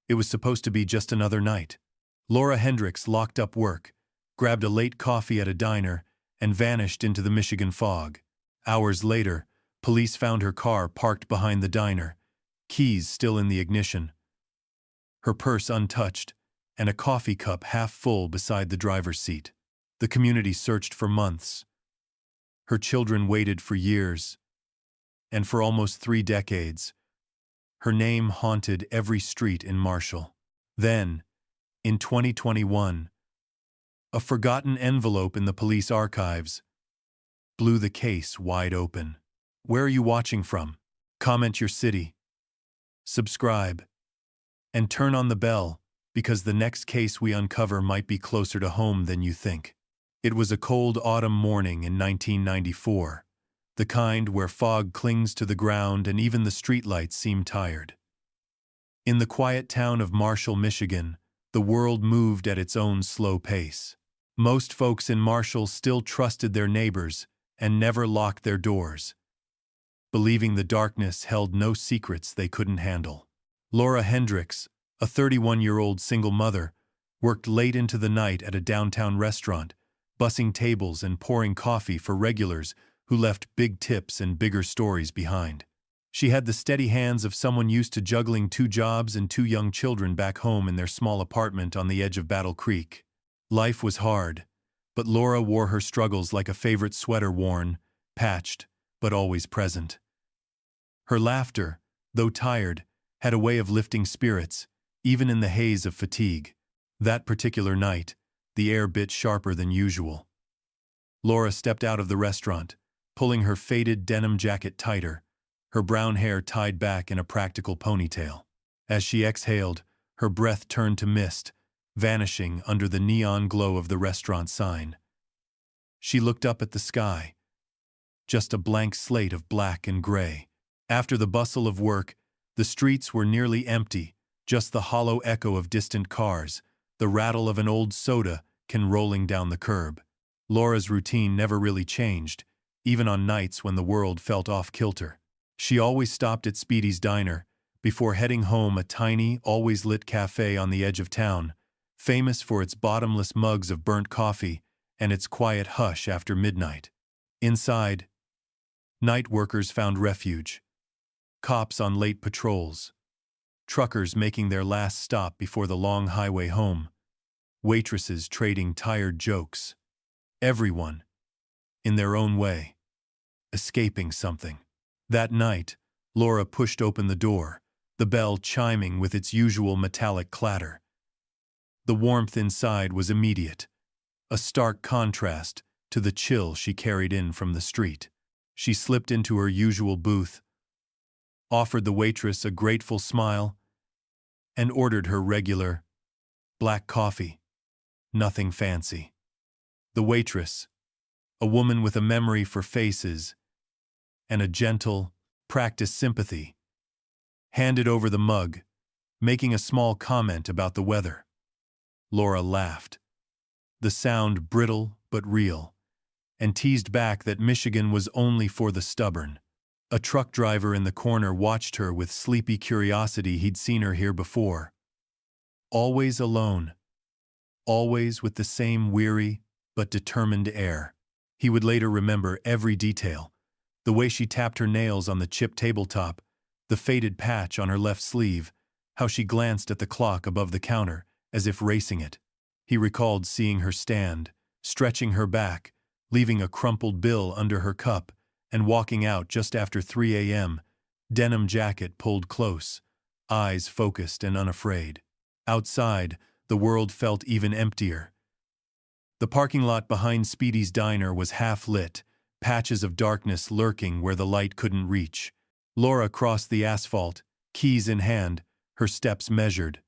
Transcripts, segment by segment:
It was supposed to be just another night. Laura Hendrix locked up work, grabbed a late coffee at a diner, and vanished into the Michigan fog. Hours later, police found her car parked behind the diner, keys still in the ignition, her purse untouched, and a coffee cup half full beside the driver's seat. The community searched for months. Her children waited for years, and for almost 3 decades, her name haunted every street in Marshall. Then, in 2021, a forgotten envelope in the police archives blew the case wide open. Where are you watching from? Comment your city, subscribe, and turn on the bell, because the next case we uncover might be closer to home than you think. It was a cold autumn morning in 1994, the kind where fog clings to the ground and even the streetlights seem tired. In the quiet town of Marshall, Michigan, the world moved at its own slow pace. Most folks in Marshall still trusted their neighbors and never locked their doors, believing the darkness held no secrets they couldn't handle. Laura Hendrix, a 31-year-old single mother, worked late into the night at a downtown restaurant, bussing tables and pouring coffee for regulars who left big tips and bigger stories behind. She had the steady hands of someone used to juggling 2 jobs and 2 young children back home in their small apartment on the edge of Battle Creek. Life was hard, but Laura wore her struggles like a favorite sweater, worn, patched, but always present. Her laughter, though tired, had a way of lifting spirits, even in the haze of fatigue. That particular night, the air bit sharper than usual. Laura stepped out of the restaurant, pulling her faded denim jacket tighter, her brown hair tied back in a practical ponytail. As she exhaled, her breath turned to mist, vanishing under the neon glow of the restaurant sign. She looked up at the sky, just a blank slate of black and gray. After the bustle of work, the streets were nearly empty, just the hollow echo of distant cars, the rattle of an old soda can rolling down the curb. Laura's routine never really changed, even on nights when the world felt off-kilter. She always stopped at Speedy's Diner, before heading home, a tiny, always-lit cafe on the edge of town, famous for its bottomless mugs of burnt coffee and its quiet hush after midnight. Inside, night workers found refuge. Cops on late patrols, truckers making their last stop before the long highway home, waitresses trading tired jokes. Everyone, in their own way, escaping something. That night, Laura pushed open the door, the bell chiming with its usual metallic clatter. The warmth inside was immediate, a stark contrast to the chill she carried in from the street. She slipped into her usual booth, offered the waitress a grateful smile, and ordered her regular black coffee. Nothing fancy. The waitress, a woman with a memory for faces and a gentle, practiced sympathy, handed over the mug, making a small comment about the weather. Laura laughed, the sound brittle but real, and teased back that Michigan was only for the stubborn. A truck driver in the corner watched her with sleepy curiosity. He'd seen her here before. Always alone, always with the same weary but determined air. He would later remember every detail, the way she tapped her nails on the chipped tabletop, the faded patch on her left sleeve, how she glanced at the clock above the counter as if racing it. He recalled seeing her stand, stretching her back, leaving a crumpled bill under her cup, and walking out just after 3 a.m., denim jacket pulled close, eyes focused and unafraid. Outside, the world felt even emptier. The parking lot behind Speedy's Diner was half-lit, patches of darkness lurking where the light couldn't reach. Laura crossed the asphalt, keys in hand, her steps measured.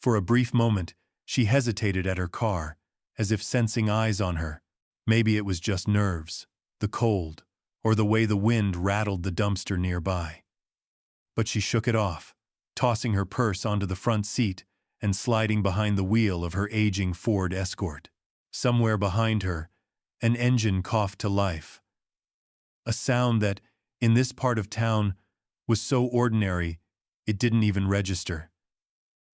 For a brief moment, she hesitated at her car, as if sensing eyes on her. Maybe it was just nerves, the cold, or the way the wind rattled the dumpster nearby. But she shook it off, tossing her purse onto the front seat and sliding behind the wheel of her aging Ford Escort. Somewhere behind her, an engine coughed to life. A sound that, in this part of town, was so ordinary it didn't even register.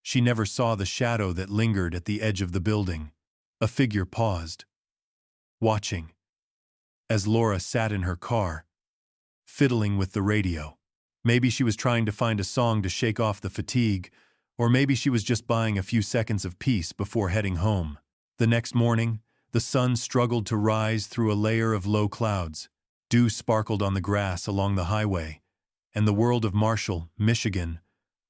She never saw the shadow that lingered at the edge of the building. A figure paused, watching, as Laura sat in her car, fiddling with the radio. Maybe she was trying to find a song to shake off the fatigue, or maybe she was just buying a few seconds of peace before heading home. The next morning, the sun struggled to rise through a layer of low clouds. Dew sparkled on the grass along the highway, and the world of Marshall, Michigan,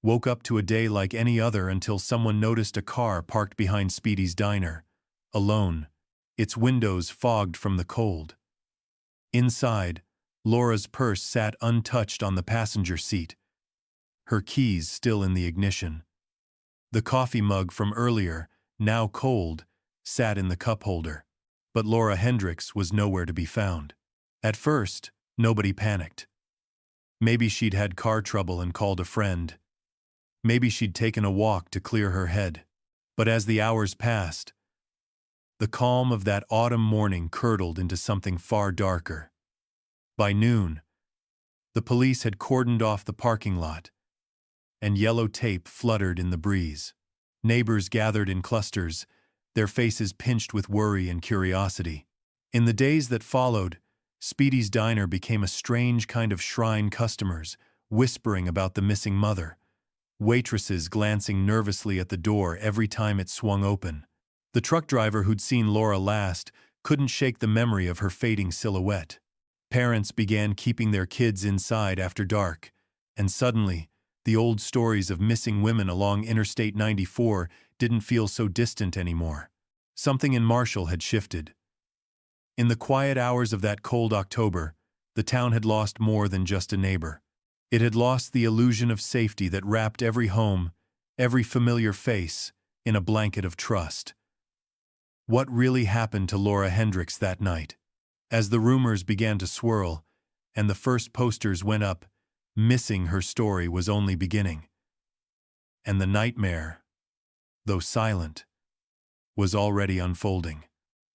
woke up to a day like any other until someone noticed a car parked behind Speedy's diner, alone, its windows fogged from the cold. Inside, Laura's purse sat untouched on the passenger seat, her keys still in the ignition. The coffee mug from earlier, now cold, sat in the cup holder, but Laura Hendrix was nowhere to be found. At first, nobody panicked. Maybe she'd had car trouble and called a friend. Maybe she'd taken a walk to clear her head. But as the hours passed, the calm of that autumn morning curdled into something far darker. By noon, the police had cordoned off the parking lot, and yellow tape fluttered in the breeze. Neighbors gathered in clusters, their faces pinched with worry and curiosity. In the days that followed, Speedy's diner became a strange kind of shrine, customers whispering about the missing mother, waitresses glancing nervously at the door every time it swung open. The truck driver who'd seen Laura last couldn't shake the memory of her fading silhouette. Parents began keeping their kids inside after dark, and suddenly, the old stories of missing women along Interstate 94 didn't feel so distant anymore. Something in Marshall had shifted. In the quiet hours of that cold October, the town had lost more than just a neighbor. It had lost the illusion of safety that wrapped every home, every familiar face, in a blanket of trust. What really happened to Laura Hendrix that night? As the rumors began to swirl, and the first posters went up, missing her story was only beginning. And the nightmare, though silent, was already unfolding.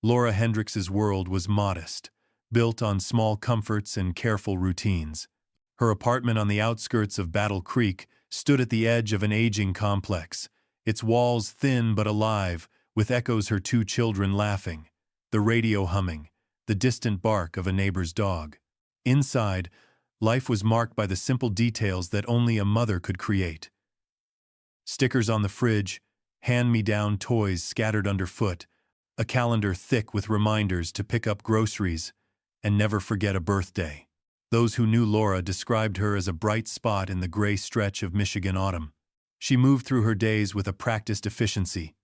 Laura Hendrix's world was modest, built on small comforts and careful routines. Her apartment on the outskirts of Battle Creek stood at the edge of an aging complex, its walls thin but alive, with echoes her two children laughing, the radio humming, the distant bark of a neighbor's dog. Inside, life was marked by the simple details that only a mother could create. Stickers on the fridge, hand-me-down toys scattered underfoot, a calendar thick with reminders to pick up groceries and never forget a birthday. Those who knew Laura described her as a bright spot in the gray stretch of Michigan autumn. She moved through her days with a practiced efficiency.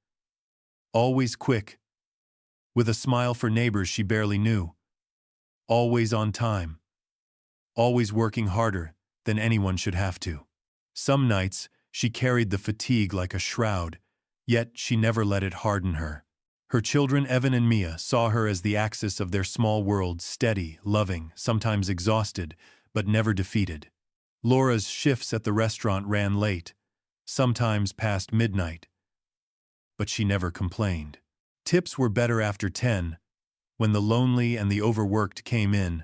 Always quick, with a smile for neighbors she barely knew. Always on time. Always working harder than anyone should have to. Some nights, she carried the fatigue like a shroud, yet she never let it harden her. Her children Evan and Mia saw her as the axis of their small world, steady, loving, sometimes exhausted, but never defeated. Laura's shifts at the restaurant ran late, sometimes past midnight, but she never complained. Tips were better after 10, when the lonely and the overworked came in,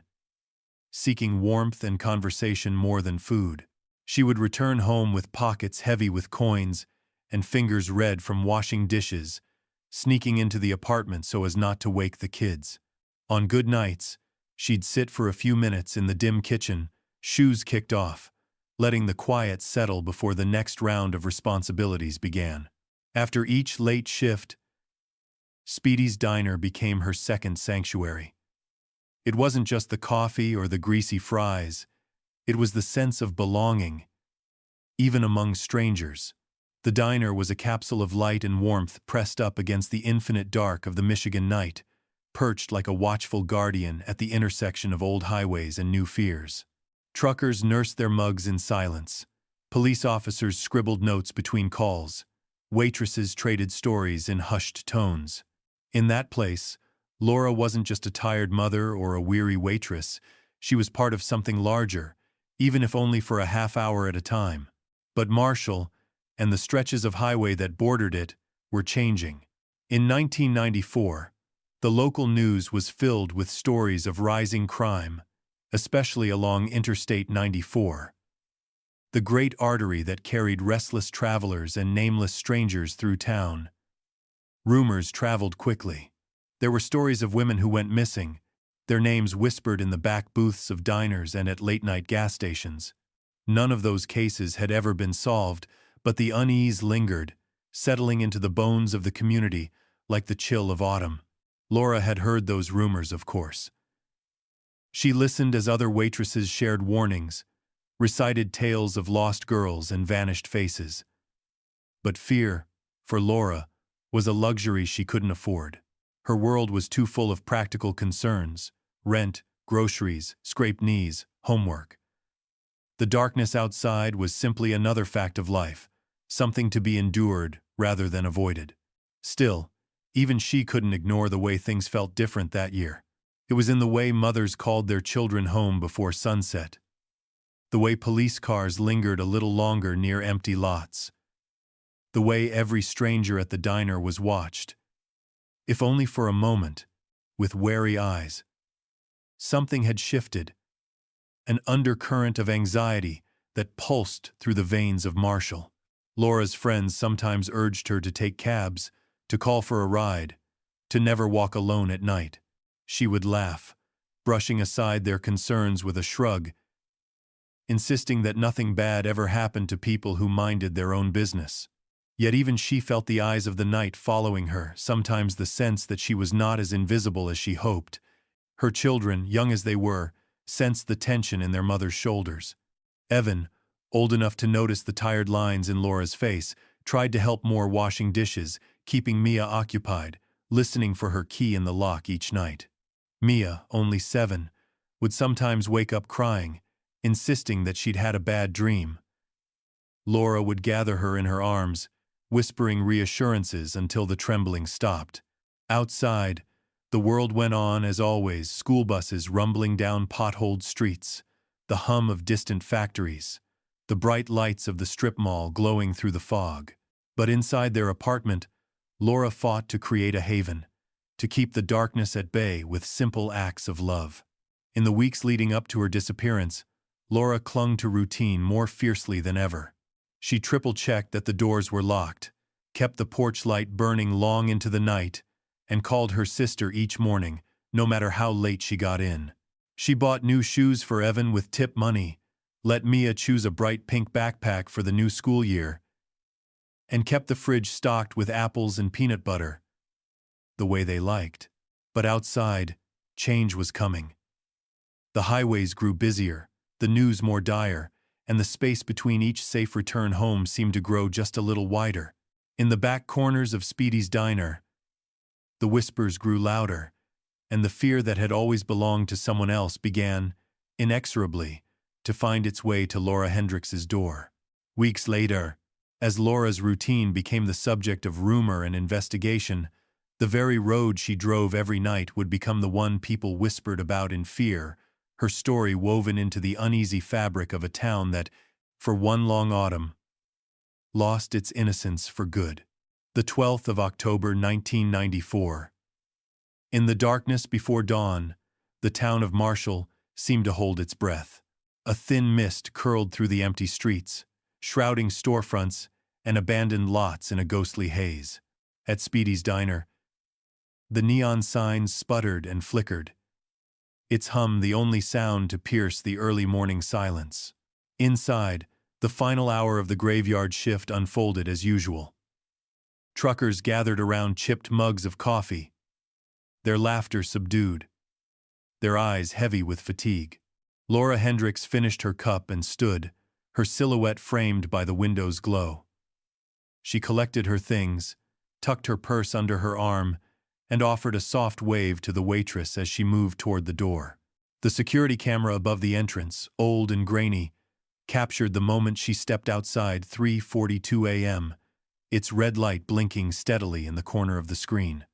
seeking warmth and conversation more than food. She would return home with pockets heavy with coins and fingers red from washing dishes, sneaking into the apartment so as not to wake the kids. On good nights, she'd sit for a few minutes in the dim kitchen, shoes kicked off, letting the quiet settle before the next round of responsibilities began. After each late shift, Speedy's diner became her second sanctuary. It wasn't just the coffee or the greasy fries, it was the sense of belonging, even among strangers. The diner was a capsule of light and warmth pressed up against the infinite dark of the Michigan night, perched like a watchful guardian at the intersection of old highways and new fears. Truckers nursed their mugs in silence. Police officers scribbled notes between calls. Waitresses traded stories in hushed tones. In that place, Laura wasn't just a tired mother or a weary waitress. She was part of something larger, even if only for a half hour at a time. But Marshall, and the stretches of highway that bordered it, were changing. In 1994, the local news was filled with stories of rising crime, especially along Interstate 94. the great artery that carried restless travelers and nameless strangers through town. Rumors traveled quickly. There were stories of women who went missing, their names whispered in the back booths of diners and at late-night gas stations. None of those cases had ever been solved, but the unease lingered, settling into the bones of the community like the chill of autumn. Laura had heard those rumors, of course. She listened as other waitresses shared warnings, recited tales of lost girls and vanished faces. But fear, for Laura, was a luxury she couldn't afford. Her world was too full of practical concerns: rent, groceries, scraped knees, homework. The darkness outside was simply another fact of life, something to be endured rather than avoided. Still, even she couldn't ignore the way things felt different that year. It was in the way mothers called their children home before sunset, the way police cars lingered a little longer near empty lots, the way every stranger at the diner was watched, if only for a moment, with wary eyes. Something had shifted, an undercurrent of anxiety that pulsed through the veins of Marshall. Laura's friends sometimes urged her to take cabs, to call for a ride, to never walk alone at night. She would laugh, brushing aside their concerns with a shrug, insisting that nothing bad ever happened to people who minded their own business. Yet even she felt the eyes of the night following her, sometimes the sense that she was not as invisible as she hoped. Her children, young as they were, sensed the tension in their mother's shoulders. Evan, old enough to notice the tired lines in Laura's face, tried to help more washing dishes, keeping Mia occupied, listening for her key in the lock each night. Mia, only 7, would sometimes wake up crying, insisting that she'd had a bad dream. Laura would gather her in her arms, whispering reassurances until the trembling stopped. Outside, the world went on as always, school buses rumbling down potholed streets, the hum of distant factories, the bright lights of the strip mall glowing through the fog. But inside their apartment, Laura fought to create a haven, to keep the darkness at bay with simple acts of love. In the weeks leading up to her disappearance, Laura clung to routine more fiercely than ever. She triple-checked that the doors were locked, kept the porch light burning long into the night, and called her sister each morning, no matter how late she got in. She bought new shoes for Evan with tip money, let Mia choose a bright pink backpack for the new school year, and kept the fridge stocked with apples and peanut butter, the way they liked. But outside, change was coming. The highways grew busier, the news more dire, and the space between each safe return home seemed to grow just a little wider. In the back corners of Speedy's diner, the whispers grew louder, and the fear that had always belonged to someone else began, inexorably, to find its way to Laura Hendrix's door. Weeks later, as Laura's routine became the subject of rumor and investigation, the very road she drove every night would become the one people whispered about in fear, her story woven into the uneasy fabric of a town that, for one long autumn, lost its innocence for good. The 12th of October, 1994. In the darkness before dawn, the town of Marshall seemed to hold its breath. A thin mist curled through the empty streets, shrouding storefronts and abandoned lots in a ghostly haze. At Speedy's diner, the neon signs sputtered and flickered, its hum the only sound to pierce the early morning silence. Inside, the final hour of the graveyard shift unfolded as usual. Truckers gathered around chipped mugs of coffee, their laughter subdued, their eyes heavy with fatigue. Laura Hendrix finished her cup and stood, her silhouette framed by the window's glow. She collected her things, tucked her purse under her arm, and offered a soft wave to the waitress as she moved toward the door. The security camera above the entrance, old and grainy, captured the moment she stepped outside, 3:42 a.m., its red light blinking steadily in the corner of the screen.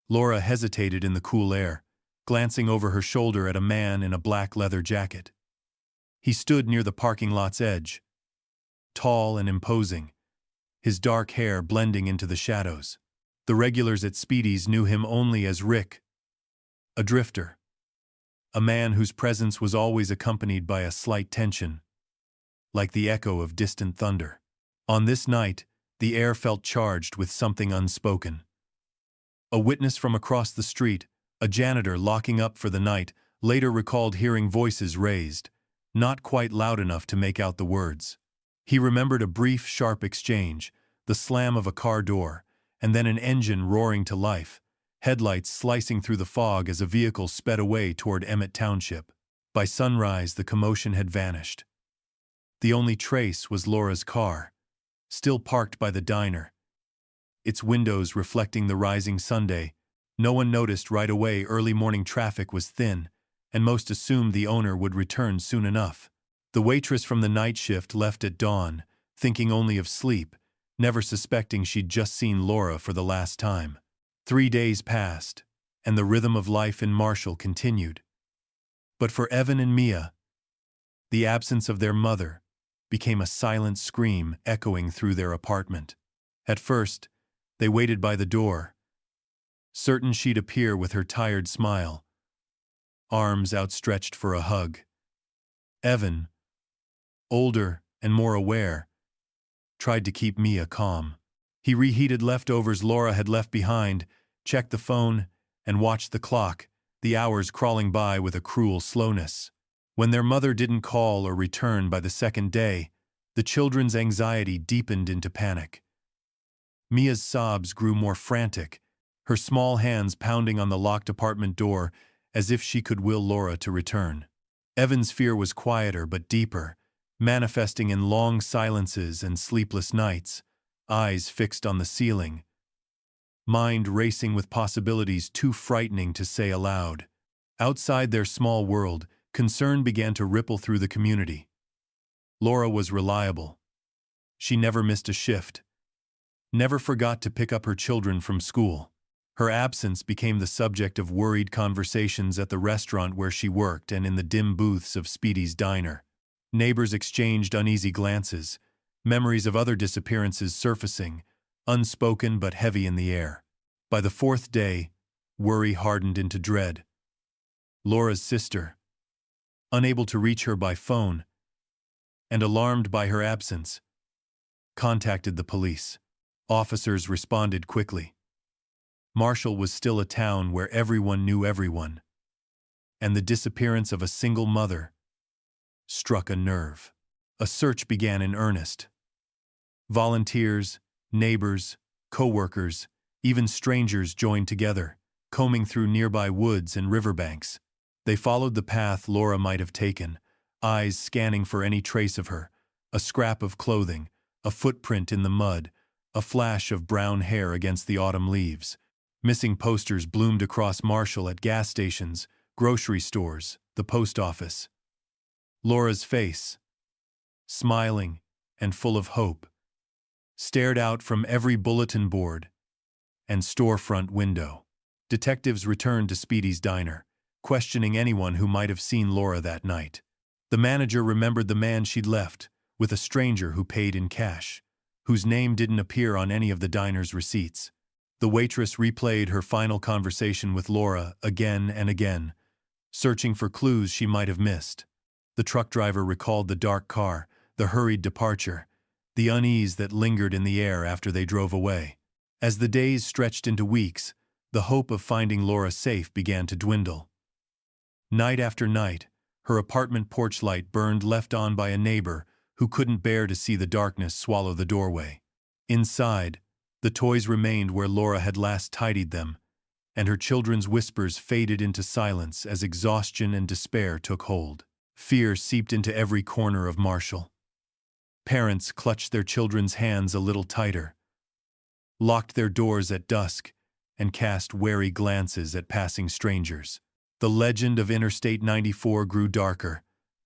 Laura hesitated in the cool air, glancing over her shoulder at a man in a black leather jacket. He stood near the parking lot's edge, tall and imposing, his dark hair blending into the shadows. The regulars at Speedy's knew him only as Rick, a drifter, a man whose presence was always accompanied by a slight tension. like the echo of distant thunder. On this night, the air felt charged with something unspoken. A witness from across the street, a janitor locking up for the night, later recalled hearing voices raised, not quite loud enough to make out the words. He remembered a brief, sharp exchange, the slam of a car door, and then an engine roaring to life, headlights slicing through the fog as a vehicle sped away toward Emmett Township. By sunrise, the commotion had vanished. The only trace was Laura's car, still parked by the diner, its windows reflecting the rising Sunday. No one noticed right away early morning traffic was thin, and most assumed the owner would return soon enough. The waitress from the night shift left at dawn, thinking only of sleep, never suspecting she'd just seen Laura for the last time. 3 days passed, and the rhythm of life in Marshall continued. But for Evan and Mia, the absence of their mother became a silent scream echoing through their apartment. At first, they waited by the door, certain she'd appear with her tired smile, arms outstretched for a hug. Evan, older and more aware, tried to keep Mia calm. He reheated leftovers Laura had left behind, checked the phone, and watched the clock, the hours crawling by with a cruel slowness. When their mother didn't call or return by the second day, the children's anxiety deepened into panic. Mia's sobs grew more frantic, her small hands pounding on the locked apartment door as if she could will Laura to return. Evan's fear was quieter but deeper, manifesting in long silences and sleepless nights, eyes fixed on the ceiling, mind racing with possibilities too frightening to say aloud. Outside their small world, concern began to ripple through the community. Laura was reliable. She never missed a shift, never forgot to pick up her children from school. Her absence became the subject of worried conversations at the restaurant where she worked and in the dim booths of Speedy's diner. Neighbors exchanged uneasy glances, memories of other disappearances surfacing, unspoken but heavy in the air. By the 4th day, worry hardened into dread. Laura's sister, unable to reach her by phone, and alarmed by her absence, contacted the police. Officers responded quickly. Marshall was still a town where everyone knew everyone, and the disappearance of a single mother struck a nerve. A search began in earnest. Volunteers, neighbors, co-workers, even strangers joined together, combing through nearby woods and riverbanks. They followed the path Laura might have taken, eyes scanning for any trace of her, a scrap of clothing, a footprint in the mud, a flash of brown hair against the autumn leaves. Missing posters bloomed across Marshall at gas stations, grocery stores, the post office. Laura's face, smiling and full of hope, stared out from every bulletin board and storefront window. Detectives returned to Speedy's diner, questioning anyone who might have seen Laura that night. The manager remembered the man she'd left with a stranger who paid in cash, whose name didn't appear on any of the diner's receipts. The waitress replayed her final conversation with Laura again and again, searching for clues she might have missed. The truck driver recalled the dark car, the hurried departure, the unease that lingered in the air after they drove away. As the days stretched into weeks, the hope of finding Laura safe began to dwindle. Night after night, her apartment porch light burned left on by a neighbor who couldn't bear to see the darkness swallow the doorway. Inside, the toys remained where Laura had last tidied them, and her children's whispers faded into silence as exhaustion and despair took hold. Fear seeped into every corner of Marshall. Parents clutched their children's hands a little tighter, locked their doors at dusk, and cast wary glances at passing strangers. The legend of Interstate 94 grew darker,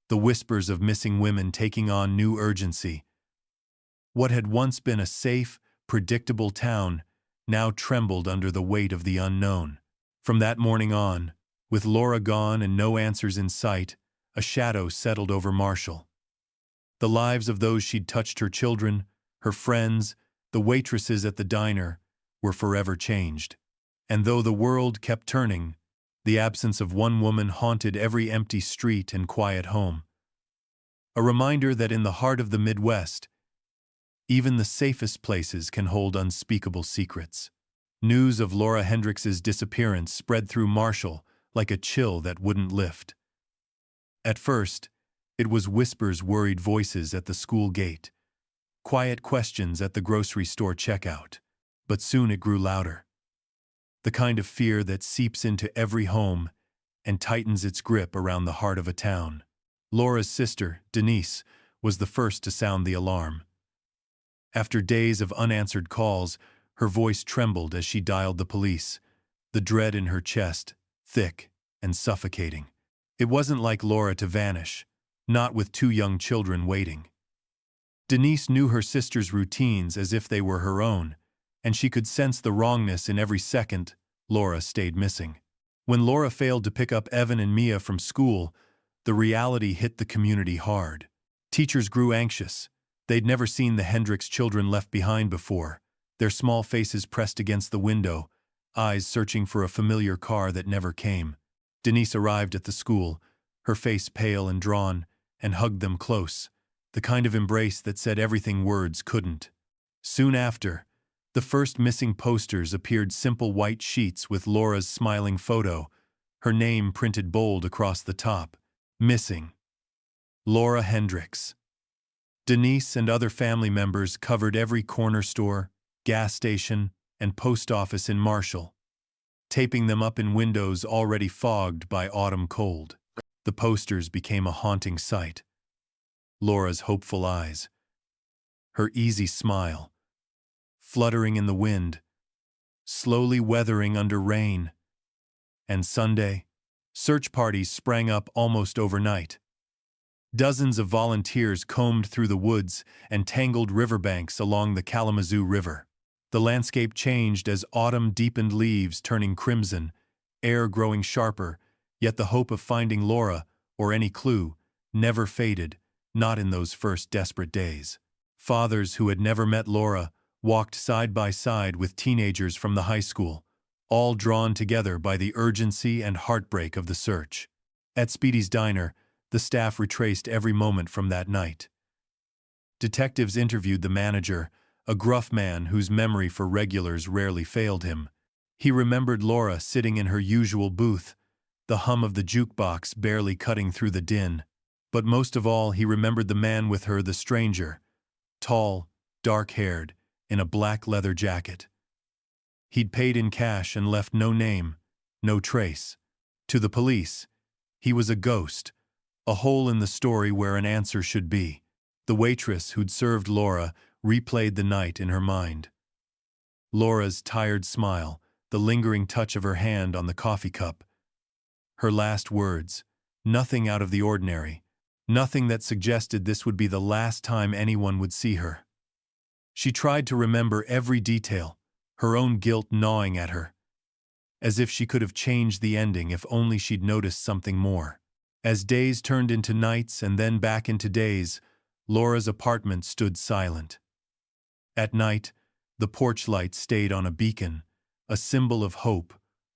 the whispers of missing women taking on new urgency. What had once been a safe, predictable town now trembled under the weight of the unknown. From that morning on, with Laura gone and no answers in sight, a shadow settled over Marshall. The lives of those she'd touched, her children, her friends, the waitresses at the diner, were forever changed. And though the world kept turning, the absence of one woman haunted every empty street and quiet home. A reminder that in the heart of the Midwest, even the safest places can hold unspeakable secrets. News of Laura Hendrix's disappearance spread through Marshall like a chill that wouldn't lift. At first, it was whispers, worried voices at the school gate, quiet questions at the grocery store checkout. But soon it grew louder. The kind of fear that seeps into every home and tightens its grip around the heart of a town. Laura's sister, Denise, was the first to sound the alarm. After days of unanswered calls, her voice trembled as she dialed the police, the dread in her chest, thick and suffocating. It wasn't like Laura to vanish, not with 2 young children waiting. Denise knew her sister's routines as if they were her own, and she could sense the wrongness in every second Laura stayed missing. When Laura failed to pick up Evan and Mia from school, the reality hit the community hard. Teachers grew anxious. They'd never seen the Hendrix children left behind before, their small faces pressed against the window, eyes searching for a familiar car that never came. Denise arrived at the school, her face pale and drawn, and hugged them close, the kind of embrace that said everything words couldn't. Soon after, the first missing posters appeared, simple white sheets with Laura's smiling photo, her name printed bold across the top. Missing. Laura Hendrix. Denise and other family members covered every corner store, gas station, and post office in Marshall, taping them up in windows already fogged by autumn cold. The posters became a haunting sight. Laura's hopeful eyes, her easy smile, fluttering in the wind, slowly weathering under rain. And Sunday, search parties sprang up almost overnight. Dozens of volunteers combed through the woods and tangled riverbanks along the Kalamazoo River. The landscape changed as autumn deepened, leaves turning crimson, air growing sharper, yet the hope of finding Laura, or any clue, never faded, not in those first desperate days. Fathers who had never met Laura walked side by side with teenagers from the high school, all drawn together by the urgency and heartbreak of the search. At Speedy's diner, the staff retraced every moment from that night. Detectives interviewed the manager, a gruff man whose memory for regulars rarely failed him. He remembered Laura sitting in her usual booth, the hum of the jukebox barely cutting through the din. But most of all, he remembered the man with her, the stranger, tall, dark-haired, in a black leather jacket. He'd paid in cash and left no name, no trace. To the police, he was a ghost, a hole in the story where an answer should be. The waitress who'd served Laura replayed the night in her mind. Laura's tired smile, the lingering touch of her hand on the coffee cup. Her last words, nothing out of the ordinary, nothing that suggested this would be the last time anyone would see her. She tried to remember every detail, her own guilt gnawing at her, as if she could have changed the ending if only she'd noticed something more. As days turned into nights and then back into days, Laura's apartment stood silent. At night, the porch light stayed on a beacon, a symbol of hope,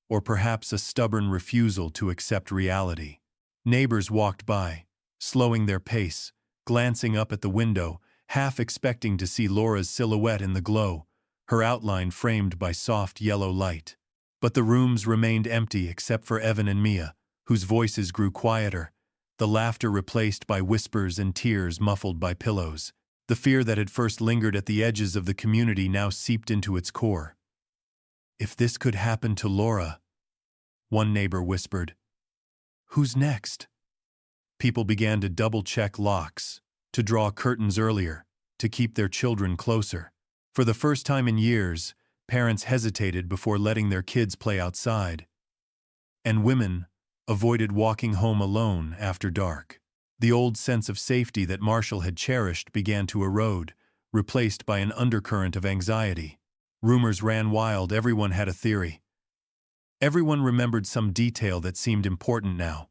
or perhaps a stubborn refusal to accept reality. Neighbors walked by, slowing their pace, glancing up at the window, half expecting to see Laura's silhouette in the glow, her outline framed by soft yellow light. But the rooms remained empty except for Evan and Mia, whose voices grew quieter, the laughter replaced by whispers and tears muffled by pillows. The fear that had first lingered at the edges of the community now seeped into its core. If this could happen to Laura, one neighbor whispered, "Who's next?" People began to double-check locks, to draw curtains earlier, to keep their children closer. For the first time in years, parents hesitated before letting their kids play outside. And women avoided walking home alone after dark. The old sense of safety that Marshall had cherished began to erode, replaced by an undercurrent of anxiety. Rumors ran wild, everyone had a theory. Everyone remembered some detail that seemed important now.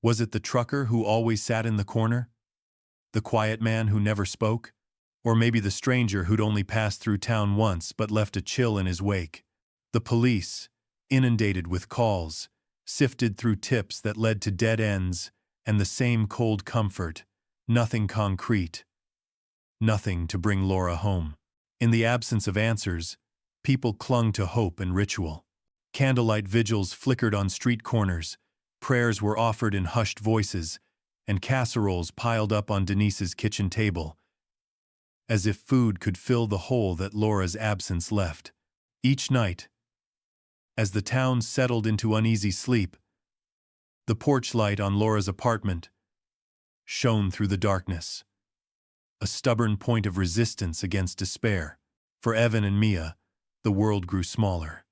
Was it the trucker who always sat in the corner? The quiet man who never spoke? Or maybe the stranger who'd only passed through town once but left a chill in his wake? The police, inundated with calls, sifted through tips that led to dead ends and the same cold comfort. Nothing concrete. Nothing to bring Laura home. In the absence of answers, people clung to hope and ritual. Candlelight vigils flickered on street corners, prayers were offered in hushed voices, and casseroles piled up on Denise's kitchen table, as if food could fill the hole that Laura's absence left. Each night, as the town settled into uneasy sleep, the porch light on Laura's apartment shone through the darkness, a stubborn point of resistance against despair. For Evan and Mia, the world grew smaller.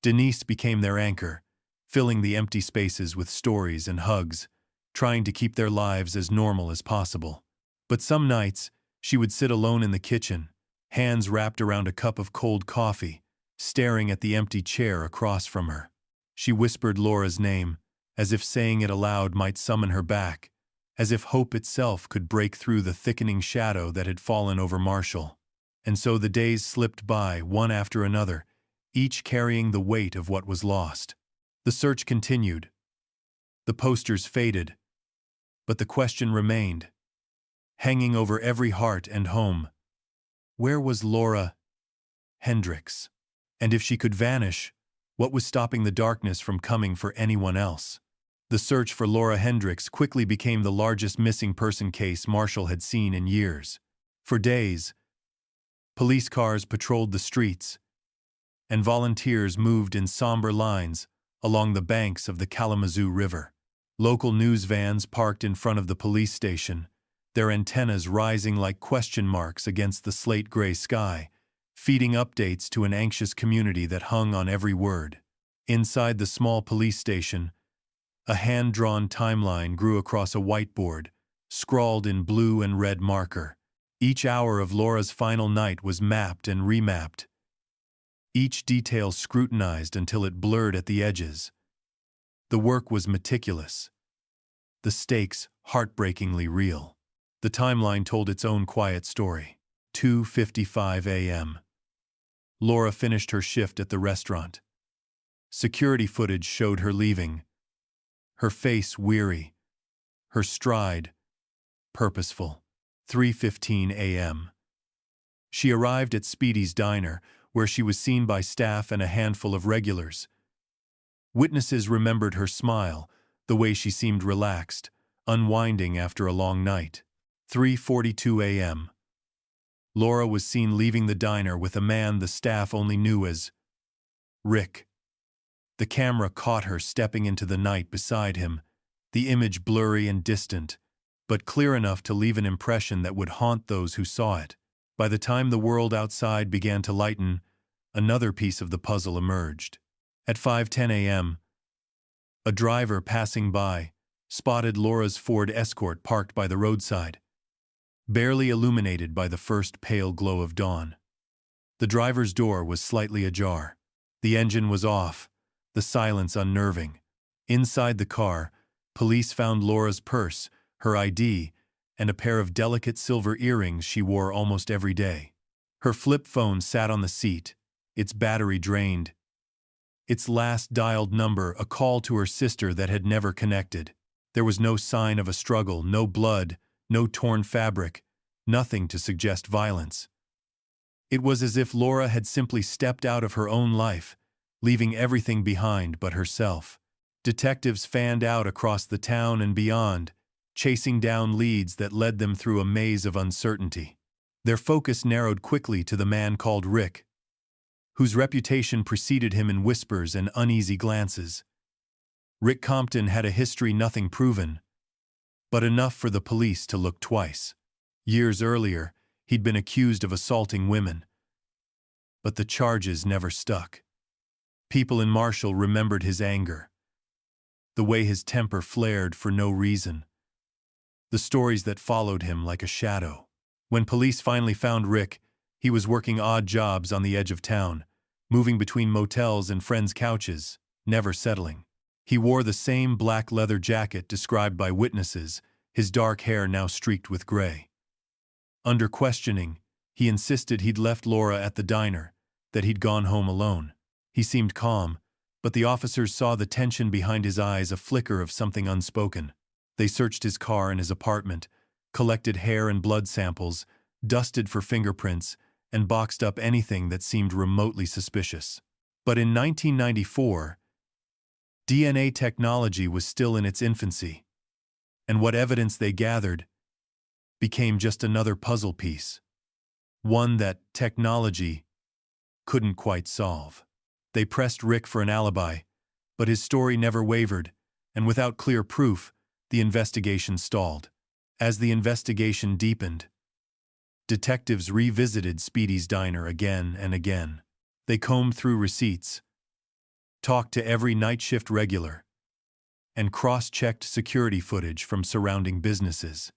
Denise became their anchor, filling the empty spaces with stories and hugs, trying to keep their lives as normal as possible. But some nights, she would sit alone in the kitchen, hands wrapped around a cup of cold coffee, staring at the empty chair across from her. She whispered Laura's name, as if saying it aloud might summon her back, as if hope itself could break through the thickening shadow that had fallen over Marshall. And so the days slipped by, one after another, each carrying the weight of what was lost. The search continued. The posters faded, but the question remained, hanging over every heart and home. Where was Laura Hendrix? And if she could vanish, what was stopping the darkness from coming for anyone else? The search for Laura Hendrix quickly became the largest missing person case Marshall had seen in years. For days, police cars patrolled the streets, and volunteers moved in somber lines along the banks of the Kalamazoo River. Local news vans parked in front of the police station, their antennas rising like question marks against the slate-gray sky, feeding updates to an anxious community that hung on every word. Inside the small police station, a hand-drawn timeline grew across a whiteboard, scrawled in blue and red marker. Each hour of Laura's final night was mapped and remapped, each detail scrutinized until it blurred at the edges. The work was meticulous, the stakes heartbreakingly real. The timeline told its own quiet story. 2:55 a.m. Laura finished her shift at the restaurant. Security footage showed her leaving, her face weary, her stride purposeful. 3:15 a.m. She arrived at Speedy's Diner, where she was seen by staff and a handful of regulars. Witnesses remembered her smile, the way she seemed relaxed, unwinding after a long night. 3:42 a.m. Laura was seen leaving the diner with a man the staff only knew as Rick. The camera caught her stepping into the night beside him, the image blurry and distant, but clear enough to leave an impression that would haunt those who saw it. By the time the world outside began to lighten, another piece of the puzzle emerged. At 5:10 a.m., a driver passing by spotted Laura's Ford Escort parked by the roadside, barely illuminated by the first pale glow of dawn. The driver's door was slightly ajar. The engine was off, the silence unnerving. Inside the car, police found Laura's purse, her ID, and a pair of delicate silver earrings she wore almost every day. Her flip phone sat on the seat, its battery drained, its last dialed number a call to her sister that had never connected. There was no sign of a struggle, no blood, no torn fabric, nothing to suggest violence. It was as if Laura had simply stepped out of her own life, leaving everything behind but herself. Detectives fanned out across the town and beyond, chasing down leads that led them through a maze of uncertainty. Their focus narrowed quickly to the man called Rick, whose reputation preceded him in whispers and uneasy glances. Rick Compton had a history nothing proven, but enough for the police to look twice. Years earlier, he'd been accused of assaulting women, but the charges never stuck. People in Marshall remembered his anger, the way his temper flared for no reason, the stories that followed him like a shadow. When police finally found Rick, he was working odd jobs on the edge of town, moving between motels and friends' couches, never settling. He wore the same black leather jacket described by witnesses, his dark hair now streaked with gray. Under questioning, he insisted he'd left Laura at the diner, that he'd gone home alone. He seemed calm, but the officers saw the tension behind his eyes, a flicker of something unspoken. They searched his car and his apartment, collected hair and blood samples, dusted for fingerprints, and boxed up anything that seemed remotely suspicious. But in 1994, DNA technology was still in its infancy, and what evidence they gathered became just another puzzle piece, one that technology couldn't quite solve. They pressed Rick for an alibi, but his story never wavered, and without clear proof, the investigation stalled. As the investigation deepened, detectives revisited Speedy's diner again and again. They combed through receipts, talked to every night shift regular, and cross-checked security footage from surrounding businesses.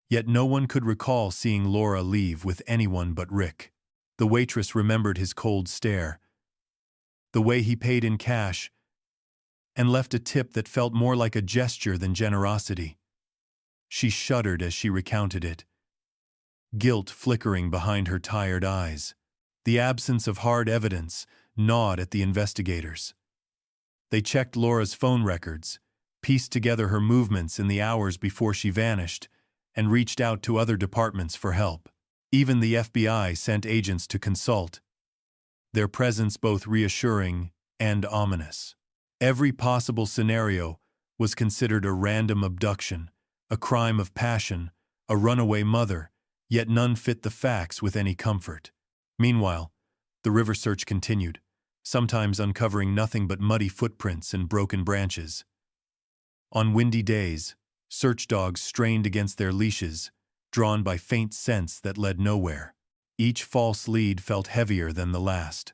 Yet no one could recall seeing Laura leave with anyone but Rick. The waitress remembered his cold stare, the way he paid in cash, and left a tip that felt more like a gesture than generosity. She shuddered as she recounted it, guilt flickering behind her tired eyes. The absence of hard evidence gnawed at the investigators. They checked Laura's phone records, pieced together her movements in the hours before she vanished, and reached out to other departments for help. Even the FBI sent agents to consult, their presence both reassuring and ominous. Every possible scenario was considered a random abduction, a crime of passion, a runaway mother, yet none fit the facts with any comfort. Meanwhile, the river search continued, sometimes uncovering nothing but muddy footprints and broken branches. On windy days, search dogs strained against their leashes, drawn by faint scents that led nowhere. Each false lead felt heavier than the last.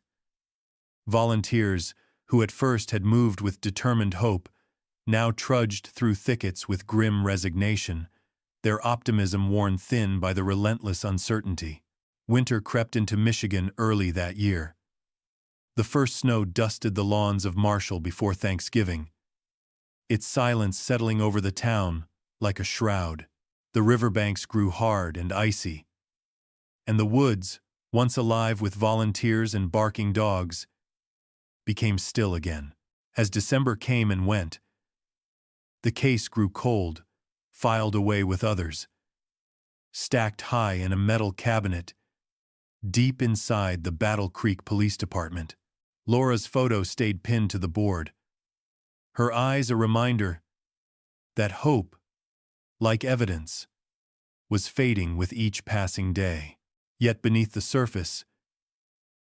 Volunteers, who at first had moved with determined hope, now trudged through thickets with grim resignation, their optimism worn thin by the relentless uncertainty. Winter crept into Michigan early that year. The first snow dusted the lawns of Marshall before Thanksgiving, its silence settling over the town like a shroud. The riverbanks grew hard and icy, and the woods, once alive with volunteers and barking dogs, became still again. As December came and went, the case grew cold, filed away with others, stacked high in a metal cabinet deep inside the Battle Creek Police Department. Laura's photo stayed pinned to the board, her eyes a reminder that hope, like evidence, was fading with each passing day. Yet beneath the surface,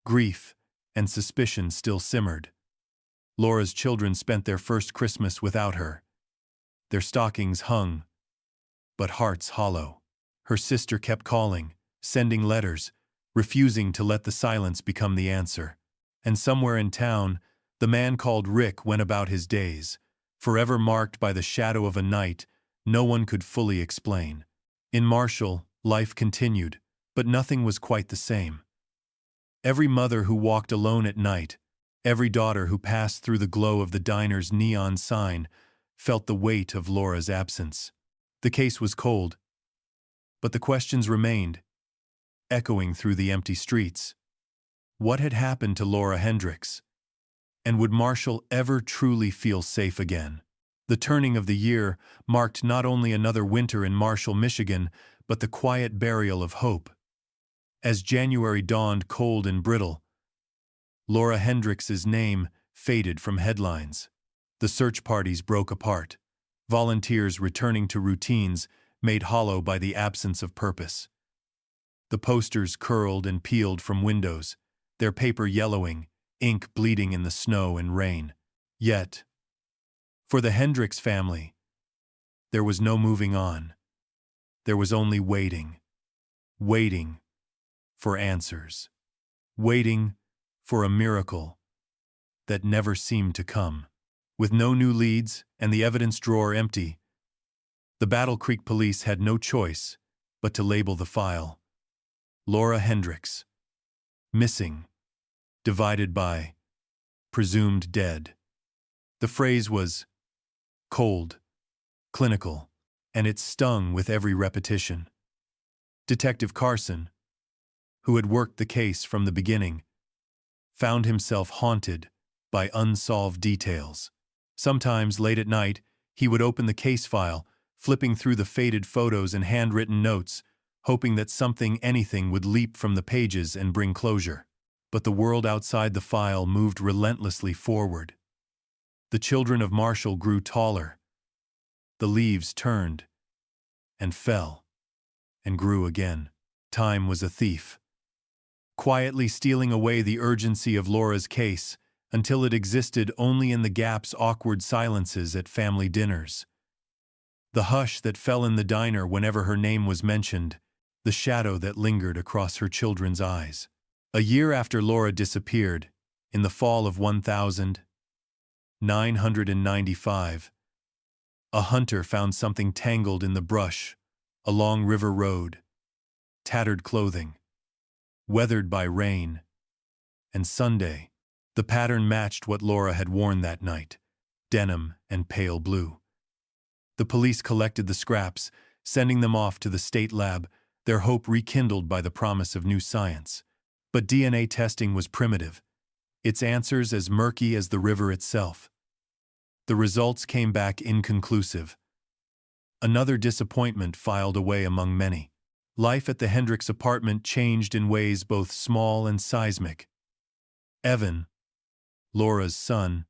grief and suspicion still simmered. Laura's children spent their first Christmas without her. Their stockings hung, but hearts hollow. Her sister kept calling, sending letters, refusing to let the silence become the answer. And somewhere in town, the man called Rick went about his days, forever marked by the shadow of a night no one could fully explain. In Marshall, life continued, but nothing was quite the same. Every mother who walked alone at night, every daughter who passed through the glow of the diner's neon sign, felt the weight of Laura's absence. The case was cold, but the questions remained, echoing through the empty streets. What had happened to Laura Hendrix? And would Marshall ever truly feel safe again? The turning of the year marked not only another winter in Marshall, Michigan, but the quiet burial of hope. As January dawned cold and brittle, Laura Hendrix's name faded from headlines. The search parties broke apart, volunteers returning to routines made hollow by the absence of purpose. The posters curled and peeled from windows, their paper yellowing, ink bleeding in the snow and rain. Yet, for the Hendrix family, there was no moving on. There was only waiting. Waiting for answers. Waiting for a miracle that never seemed to come. With no new leads and the evidence drawer empty, the Battle Creek police had no choice but to label the file Laura Hendrix, missing, divided by, presumed dead. The phrase was cold, clinical, and it stung with every repetition. Detective Carson, who had worked the case from the beginning, found himself haunted by unsolved details. Sometimes, late at night, he would open the case file, flipping through the faded photos and handwritten notes, hoping that anything would leap from the pages and bring closure. But the world outside the file moved relentlessly forward. The children of Marshall grew taller. The leaves turned and fell and grew again. Time was a thief, quietly stealing away the urgency of Laura's case until it existed only in the gap's awkward silences at family dinners. The hush that fell in the diner whenever her name was mentioned, the shadow that lingered across her children's eyes. A year after Laura disappeared, in the fall of 1995, a hunter found something tangled in the brush along River Road. Tattered clothing, weathered by rain and Sunday. The pattern matched what Laura had worn that night, denim and pale blue. The police collected the scraps, sending them off to the state lab, their hope rekindled by the promise of new science. But DNA testing was primitive, its answers as murky as the river itself. The results came back inconclusive. Another disappointment filed away among many. Life at the Hendrix apartment changed in ways both small and seismic. Evan, Laura's son,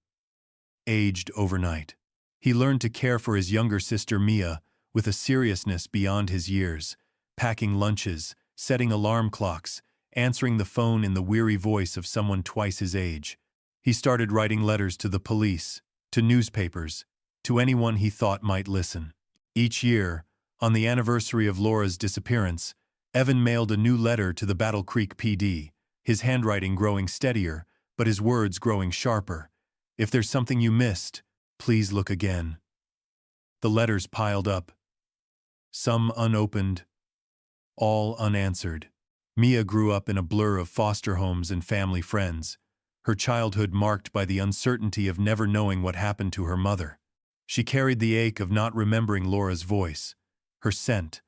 aged overnight. He learned to care for his younger sister Mia with a seriousness beyond his years, packing lunches, setting alarm clocks, answering the phone in the weary voice of someone twice his age. He started writing letters to the police, to newspapers, to anyone he thought might listen. Each year, on the anniversary of Laura's disappearance, Evan mailed a new letter to the Battle Creek PD, his handwriting growing steadier, but his words growing sharper. If there's something you missed, please look again. The letters piled up, some unopened, all unanswered. Mia grew up in a blur of foster homes and family friends, her childhood marked by the uncertainty of never knowing what happened to her mother. She carried the ache of not remembering Laura's voice, her scent,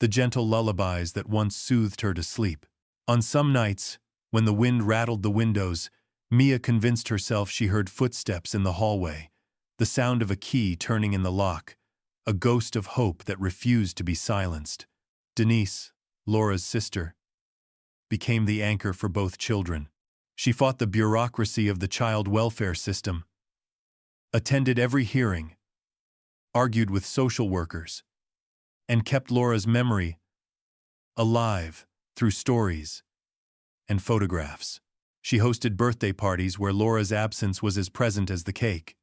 the gentle lullabies that once soothed her to sleep. On some nights, when the wind rattled the windows, Mia convinced herself she heard footsteps in the hallway, the sound of a key turning in the lock, a ghost of hope that refused to be silenced. Denise, Laura's sister, became the anchor for both children. She fought the bureaucracy of the child welfare system, attended every hearing, argued with social workers, and kept Laura's memory alive through stories and photographs. She hosted birthday parties where Laura's absence was as present as the cake.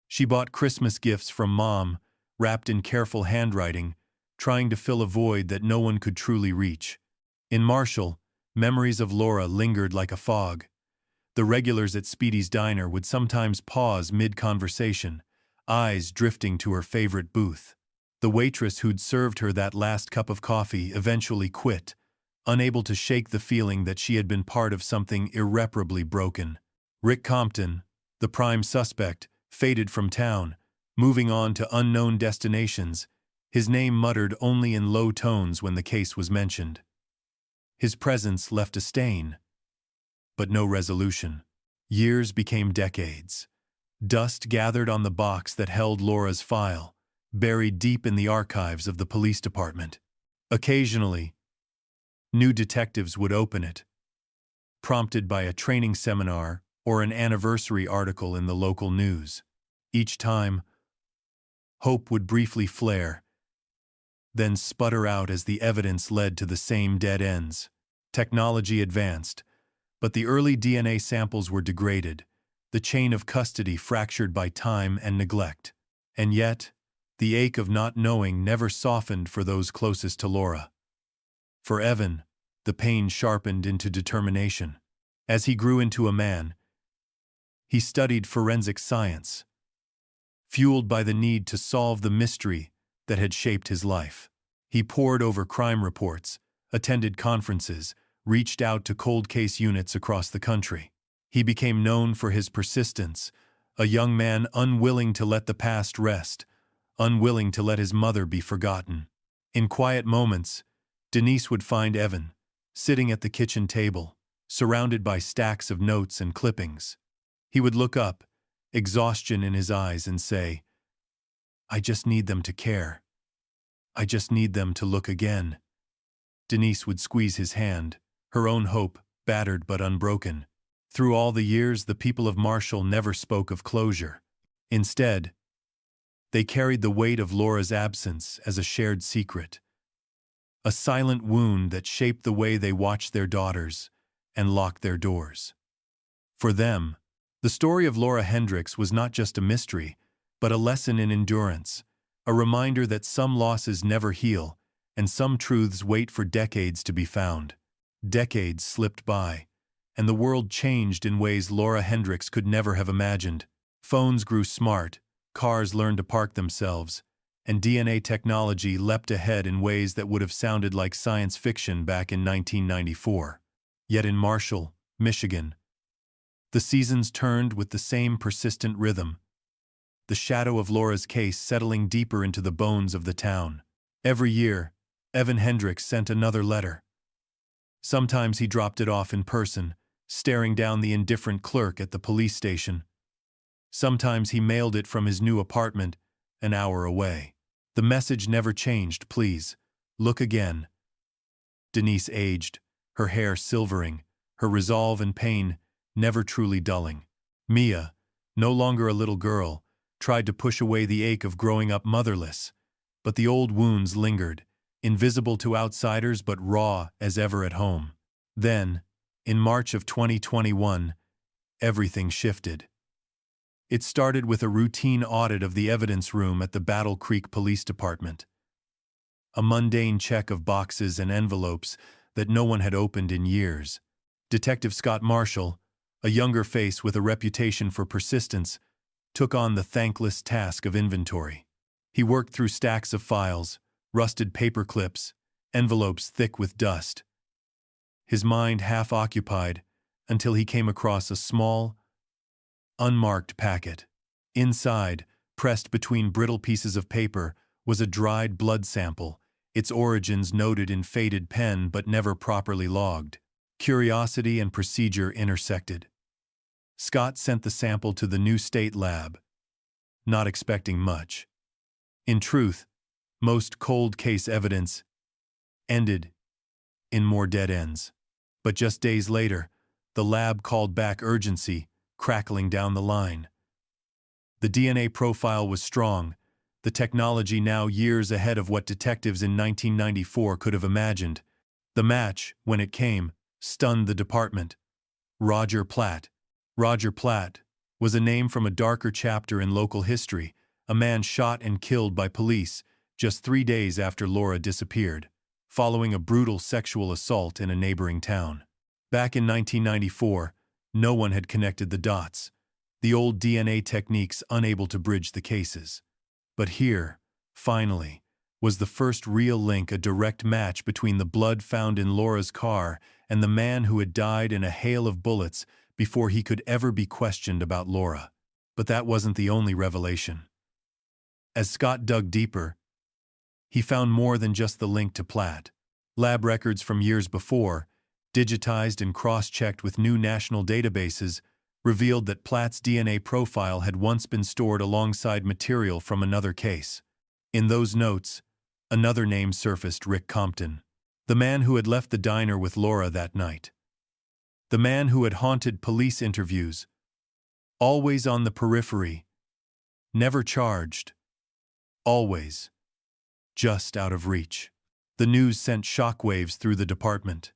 She bought Christmas gifts from Mom, wrapped in careful handwriting, trying to fill a void that no one could truly reach. In Marshall, memories of Laura lingered like a fog. The regulars at Speedy's diner would sometimes pause mid-conversation, eyes drifting to her favorite booth. The waitress who'd served her that last cup of coffee eventually quit, unable to shake the feeling that she had been part of something irreparably broken. Rick Compton, the prime suspect, faded from town, moving on to unknown destinations, his name muttered only in low tones when the case was mentioned. His presence left a stain, but no resolution. Years became decades. Dust gathered on the box that held Laura's file, buried deep in the archives of the police department. Occasionally, new detectives would open it, prompted by a training seminar or an anniversary article in the local news. Each time, hope would briefly flare, then sputter out as the evidence led to the same dead ends. Technology advanced, but the early DNA samples were degraded, the chain of custody fractured by time and neglect. And yet, the ache of not knowing never softened for those closest to Laura. For Evan, the pain sharpened into determination. As he grew into a man, he studied forensic science, fueled by the need to solve the mystery that had shaped his life. He pored over crime reports, attended conferences, reached out to cold case units across the country. He became known for his persistence, a young man unwilling to let the past rest, unwilling to let his mother be forgotten. In quiet moments, Denise would find Evan, sitting at the kitchen table, surrounded by stacks of notes and clippings. He would look up, exhaustion in his eyes, and say, I just need them to care. I just need them to look again. Denise would squeeze his hand, her own hope, battered but unbroken. Through all the years, the people of Marshall never spoke of closure. Instead, they carried the weight of Laura's absence as a shared secret. A silent wound that shaped the way they watched their daughters and locked their doors. For them, the story of Laura Hendrix was not just a mystery, but a lesson in endurance, a reminder that some losses never heal, and some truths wait for decades to be found. Decades slipped by, and the world changed in ways Laura Hendrix could never have imagined. Phones grew smart, cars learned to park themselves, and DNA technology leapt ahead in ways that would have sounded like science fiction back in 1994. Yet in Marshall, Michigan, the seasons turned with the same persistent rhythm, the shadow of Laura's case settling deeper into the bones of the town. Every year, Evan Hendrix sent another letter. Sometimes he dropped it off in person, staring down the indifferent clerk at the police station. Sometimes he mailed it from his new apartment, an hour away. The message never changed: please, look again. Denise aged, her hair silvering, her resolve and pain never truly dulling. Mia, no longer a little girl, tried to push away the ache of growing up motherless, but the old wounds lingered, invisible to outsiders but raw as ever at home. Then, in March of 2021, everything shifted. It started with a routine audit of the evidence room at the Battle Creek Police Department. A mundane check of boxes and envelopes that no one had opened in years. Detective Scott Marshall, a younger face with a reputation for persistence, took on the thankless task of inventory. He worked through stacks of files, rusted paper clips, envelopes thick with dust. His mind half occupied until he came across a small, unmarked packet. Inside, pressed between brittle pieces of paper, was a dried blood sample, its origins noted in faded pen but never properly logged. Curiosity and procedure intersected. Scott sent the sample to the new state lab, not expecting much. In truth, most cold case evidence ended in more dead ends. But just days later, the lab called back urgency, crackling down the line. The DNA profile was strong, the technology now years ahead of what detectives in 1994 could have imagined. The match, when it came, stunned the department. Roger Platt. Roger Platt was a name from a darker chapter in local history, a man shot and killed by police just 3 days after Laura disappeared, following a brutal sexual assault in a neighboring town. Back in 1994, no one had connected the dots, the old DNA techniques unable to bridge the cases. But here, finally, was the first real link, a direct match between the blood found in Laura's car and the man who had died in a hail of bullets before he could ever be questioned about Laura. But that wasn't the only revelation. As Scott dug deeper, he found more than just the link to Platt. Lab records from years before, digitized and cross-checked with new national databases, revealed that Platt's DNA profile had once been stored alongside material from another case. In those notes, another name surfaced: Rick Compton, the man who had left the diner with Laura that night. The man who had haunted police interviews, always on the periphery, never charged, always just out of reach. The news sent shockwaves through the department.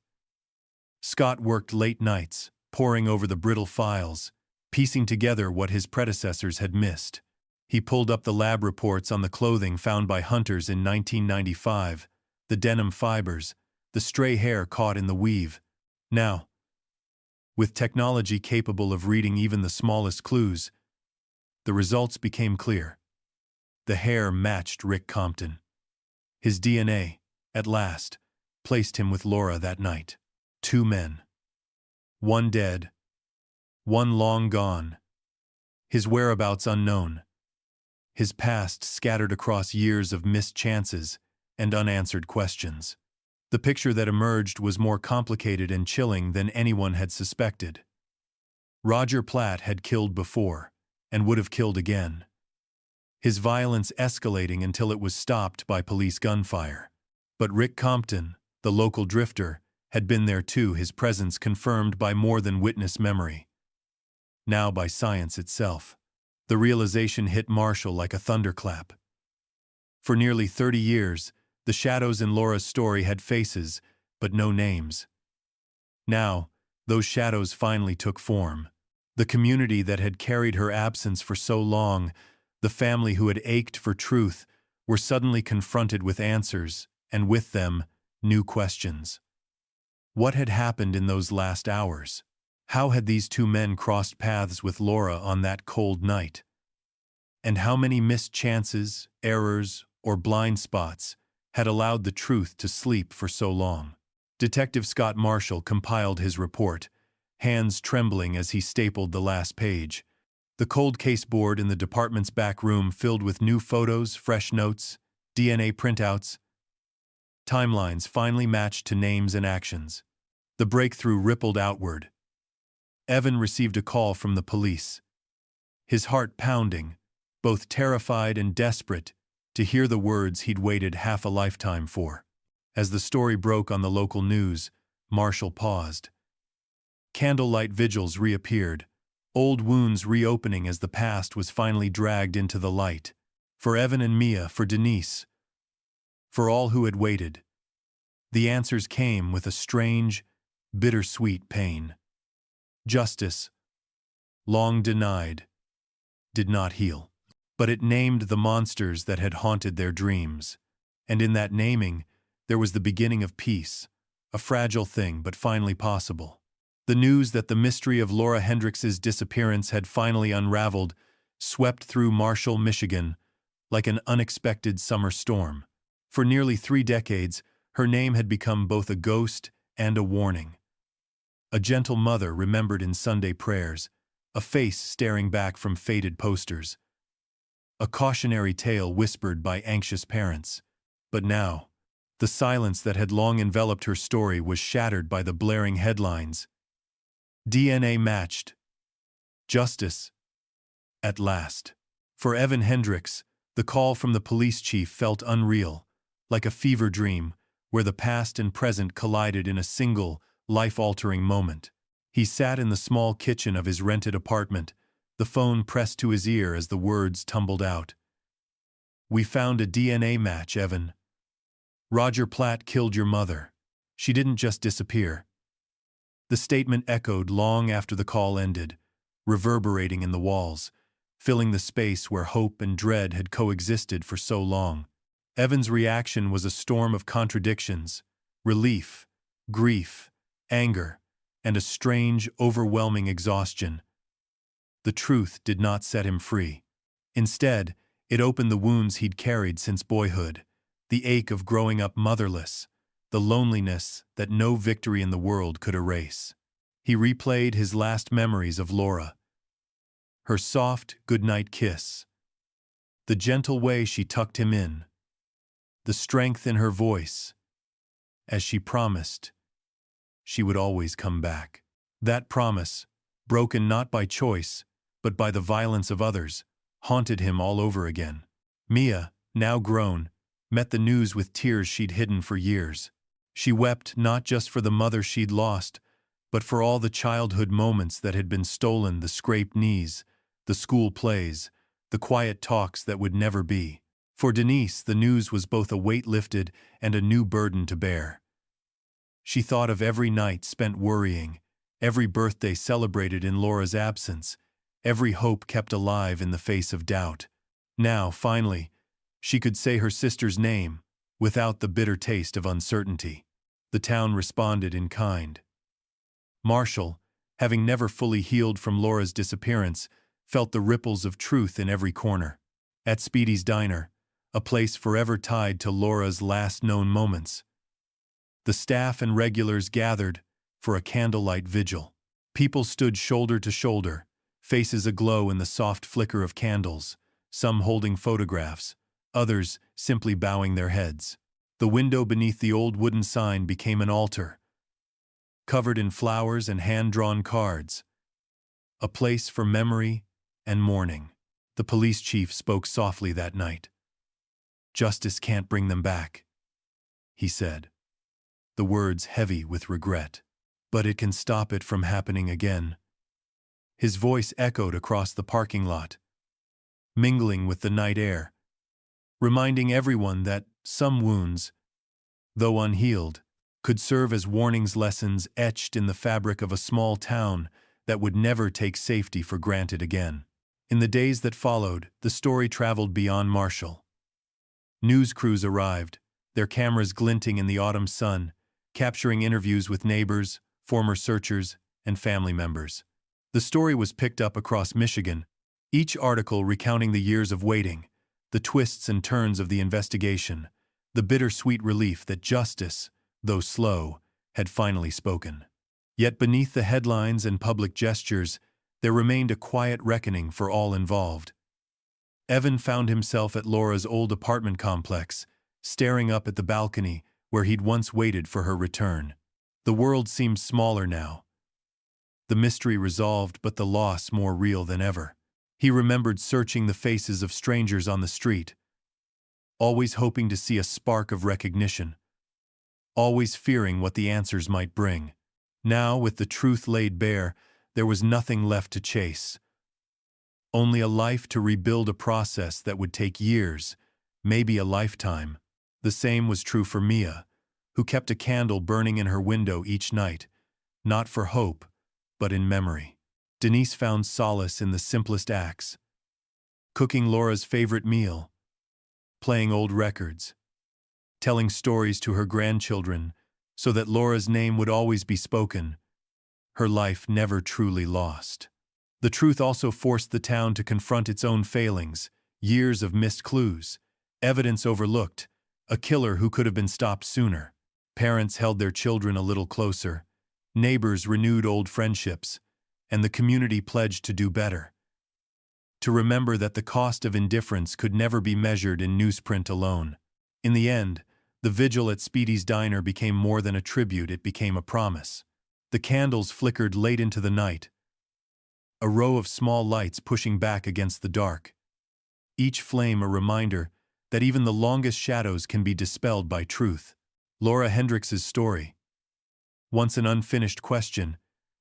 Scott worked late nights, poring over the brittle files, piecing together what his predecessors had missed. He pulled up the lab reports on the clothing found by hunters in 1995, the denim fibers, the stray hair caught in the weave. Now, with technology capable of reading even the smallest clues, the results became clear. The hair matched Rick Compton. His DNA, at last, placed him with Laura that night. 2 men. One dead, one long gone. His whereabouts unknown. His past scattered across years of missed chances and unanswered questions. The picture that emerged was more complicated and chilling than anyone had suspected. Roger Platt had killed before, and would have killed again. his violence escalating until it was stopped by police gunfire. But Rick Compton, the local drifter, had been there too, his presence confirmed by more than witness memory. Now by science itself. The realization hit Marshall like a thunderclap. For nearly 30 years, the shadows in Laura's story had faces, but no names. Now, those shadows finally took form. The community that had carried her absence for so long, the family who had ached for truth, were suddenly confronted with answers, and with them, new questions. What had happened in those last hours? How had these two men crossed paths with Laura on that cold night? And how many missed chances, errors, or blind spots had allowed the truth to sleep for so long? Detective Scott Marshall compiled his report, hands trembling as he stapled the last page. The cold case board in the department's back room filled with new photos, fresh notes, DNA printouts. Timelines finally matched to names and actions. The breakthrough rippled outward. Evan received a call from the police. His heart pounding, both terrified and desperate to hear the words he'd waited half a lifetime for. As the story broke on the local news, Marshall paused. Candlelight vigils reappeared, old wounds reopening as the past was finally dragged into the light. For Evan and Mia, for Denise, for all who had waited. The answers came with a strange, bittersweet pain. Justice, long denied, did not heal. But it named the monsters that had haunted their dreams. And in that naming, there was the beginning of peace, a fragile thing but finally possible. The news that the mystery of Laura Hendrix's disappearance had finally unraveled swept through Marshall, Michigan, like an unexpected summer storm. For nearly 3 decades, her name had become both a ghost and a warning. A gentle mother remembered in Sunday prayers, a face staring back from faded posters, a cautionary tale whispered by anxious parents. But now, the silence that had long enveloped her story was shattered by the blaring headlines. DNA matched. Justice. At last. For Evan Hendrix, the call from the police chief felt unreal, like a fever dream, where the past and present collided in a single, life-altering moment. He sat in the small kitchen of his rented apartment, the phone pressed to his ear as the words tumbled out. "We found a DNA match, Evan. Roger Platt killed your mother. She didn't just disappear." The statement echoed long after the call ended, reverberating in the walls, filling the space where hope and dread had coexisted for so long. Evan's reaction was a storm of contradictions, relief, grief, anger, and a strange, overwhelming exhaustion. The truth did not set him free. Instead, it opened the wounds he'd carried since boyhood, the ache of growing up motherless, the loneliness that no victory in the world could erase. He replayed his last memories of Laura. Her soft, goodnight kiss. The gentle way she tucked him in. The strength in her voice. As she promised, she would always come back. That promise, broken not by choice, but by the violence of others, haunted him all over again. Mia, now grown, met the news with tears she'd hidden for years. She wept not just for the mother she'd lost, but for all the childhood moments that had been stolen, the scraped knees, the school plays, the quiet talks that would never be. For Denise, the news was both a weight lifted and a new burden to bear. She thought of every night spent worrying, every birthday celebrated in Laura's absence, every hope kept alive in the face of doubt. Now, finally, she could say her sister's name, without the bitter taste of uncertainty. The town responded in kind. Marshall, having never fully healed from Laura's disappearance, felt the ripples of truth in every corner. At Speedy's Diner, a place forever tied to Laura's last known moments, the staff and regulars gathered for a candlelight vigil. People stood shoulder to shoulder, faces aglow in the soft flicker of candles, some holding photographs, others simply bowing their heads. The window beneath the old wooden sign became an altar, covered in flowers and hand-drawn cards, a place for memory and mourning. The police chief spoke softly that night. "Justice can't bring them back," he said, the words heavy with regret. "But it can stop it from happening again." His voice echoed across the parking lot, mingling with the night air, reminding everyone that some wounds, though unhealed, could serve as warnings, lessons etched in the fabric of a small town that would never take safety for granted again. In the days that followed, the story traveled beyond Marshall. News crews arrived, their cameras glinting in the autumn sun, capturing interviews with neighbors, former searchers, and family members. The story was picked up across Michigan, each article recounting the years of waiting, the twists and turns of the investigation, the bittersweet relief that justice, though slow, had finally spoken. Yet beneath the headlines and public gestures, there remained a quiet reckoning for all involved. Evan found himself at Laura's old apartment complex, staring up at the balcony where he'd once waited for her return. The world seemed smaller now, the mystery resolved but the loss more real than ever. He remembered searching the faces of strangers on the street, always hoping to see a spark of recognition, always fearing what the answers might bring. Now, with the truth laid bare, there was nothing left to chase. Only a life to rebuild, a process that would take years, maybe a lifetime. The same was true for Mia, who kept a candle burning in her window each night, not for hope, but in memory. Denise found solace in the simplest acts: cooking Laura's favorite meal, playing old records, telling stories to her grandchildren so that Laura's name would always be spoken, her life never truly lost. The truth also forced the town to confront its own failings, years of missed clues, evidence overlooked, a killer who could have been stopped sooner. Parents held their children a little closer, neighbors renewed old friendships, and the community pledged to do better. To remember that the cost of indifference could never be measured in newsprint alone. In the end, the vigil at Speedy's Diner became more than a tribute, it became a promise. The candles flickered late into the night, a row of small lights pushing back against the dark, each flame a reminder that even the longest shadows can be dispelled by truth. Laura Hendrix's story, once an unfinished question,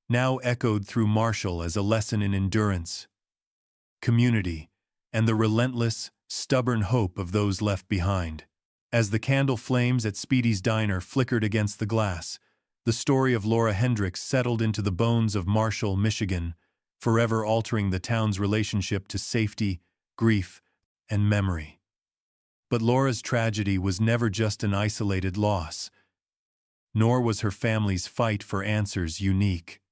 now echoed through Marshall as a lesson in endurance, community, and the relentless, stubborn hope of those left behind. As the candle flames at Speedy's Diner flickered against the glass, the story of Laura Hendrix settled into the bones of Marshall, Michigan, forever altering the town's relationship to safety, grief, and memory. But Laura's tragedy was never just an isolated loss, nor was her family's fight for answers unique.